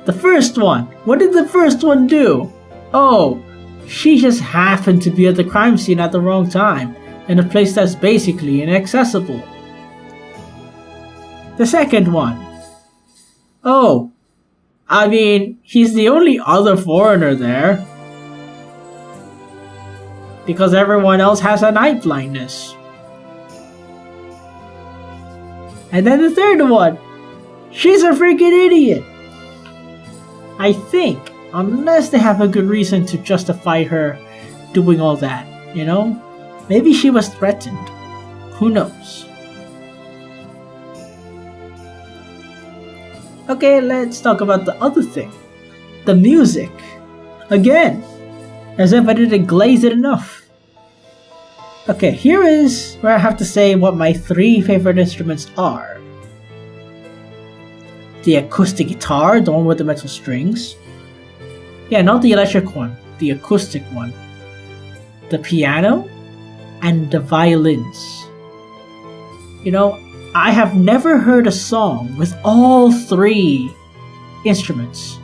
The first one. What did the first one do? Oh, she just happened to be at the crime scene at the wrong time, in a place that's basically inaccessible. The second one. Oh, I mean, he's the only other foreigner there. Because everyone else has a night blindness. And then the third one. She's a freaking idiot. I think, unless they have a good reason to justify her doing all that, you know? Maybe she was threatened. Who knows? Okay, let's talk about the other thing. The music. Again. As if I didn't glaze it enough. Okay, here is where I have to say what my 3 favorite instruments are. The acoustic guitar, the one with the metal strings. Yeah, not the electric one, the acoustic one. The piano, and the violins. You know, I have never heard a song with all 3 instruments.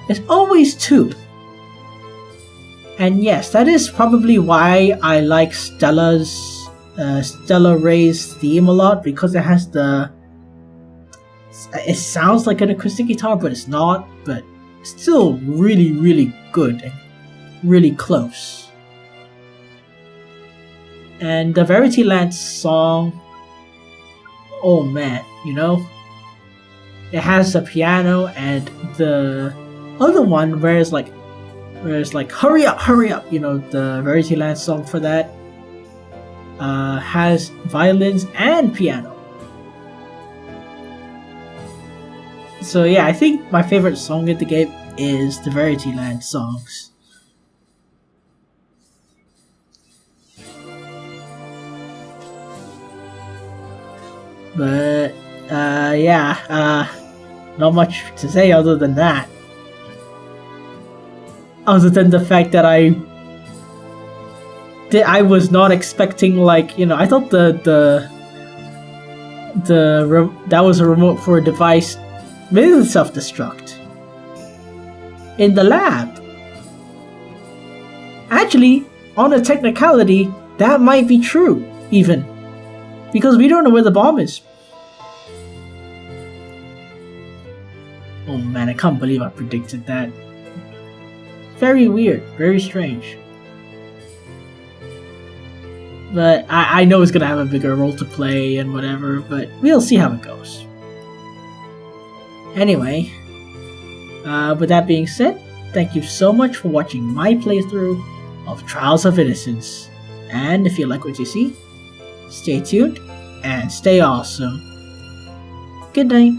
It's always 2. And yes, that is probably why I like Stella Ray's theme a lot, because it has it sounds like an acoustic guitar, but it's not, but still really, really good and really close. And the Verity Lance song, oh man, you know? it has the piano, and the other one where it's like hurry up, you know, the Verity Land song for that has violins and piano. So yeah, I think my favorite song in the game is the Verity Land songs. But not much to say other than that. Other than the fact that I was not expecting, like, you know, I thought that was a remote for a device with self-destruct in the lab. Actually, on a technicality, that might be true, even, because we don't know where the bomb is. Oh man, I can't believe I predicted that. Very weird, very strange. But I know it's gonna have a bigger role to play and whatever, but we'll see how it goes. Anyway, with that being said, thank you so much for watching my playthrough of Trials of Innocence. And if you like what you see, stay tuned and stay awesome. Good night.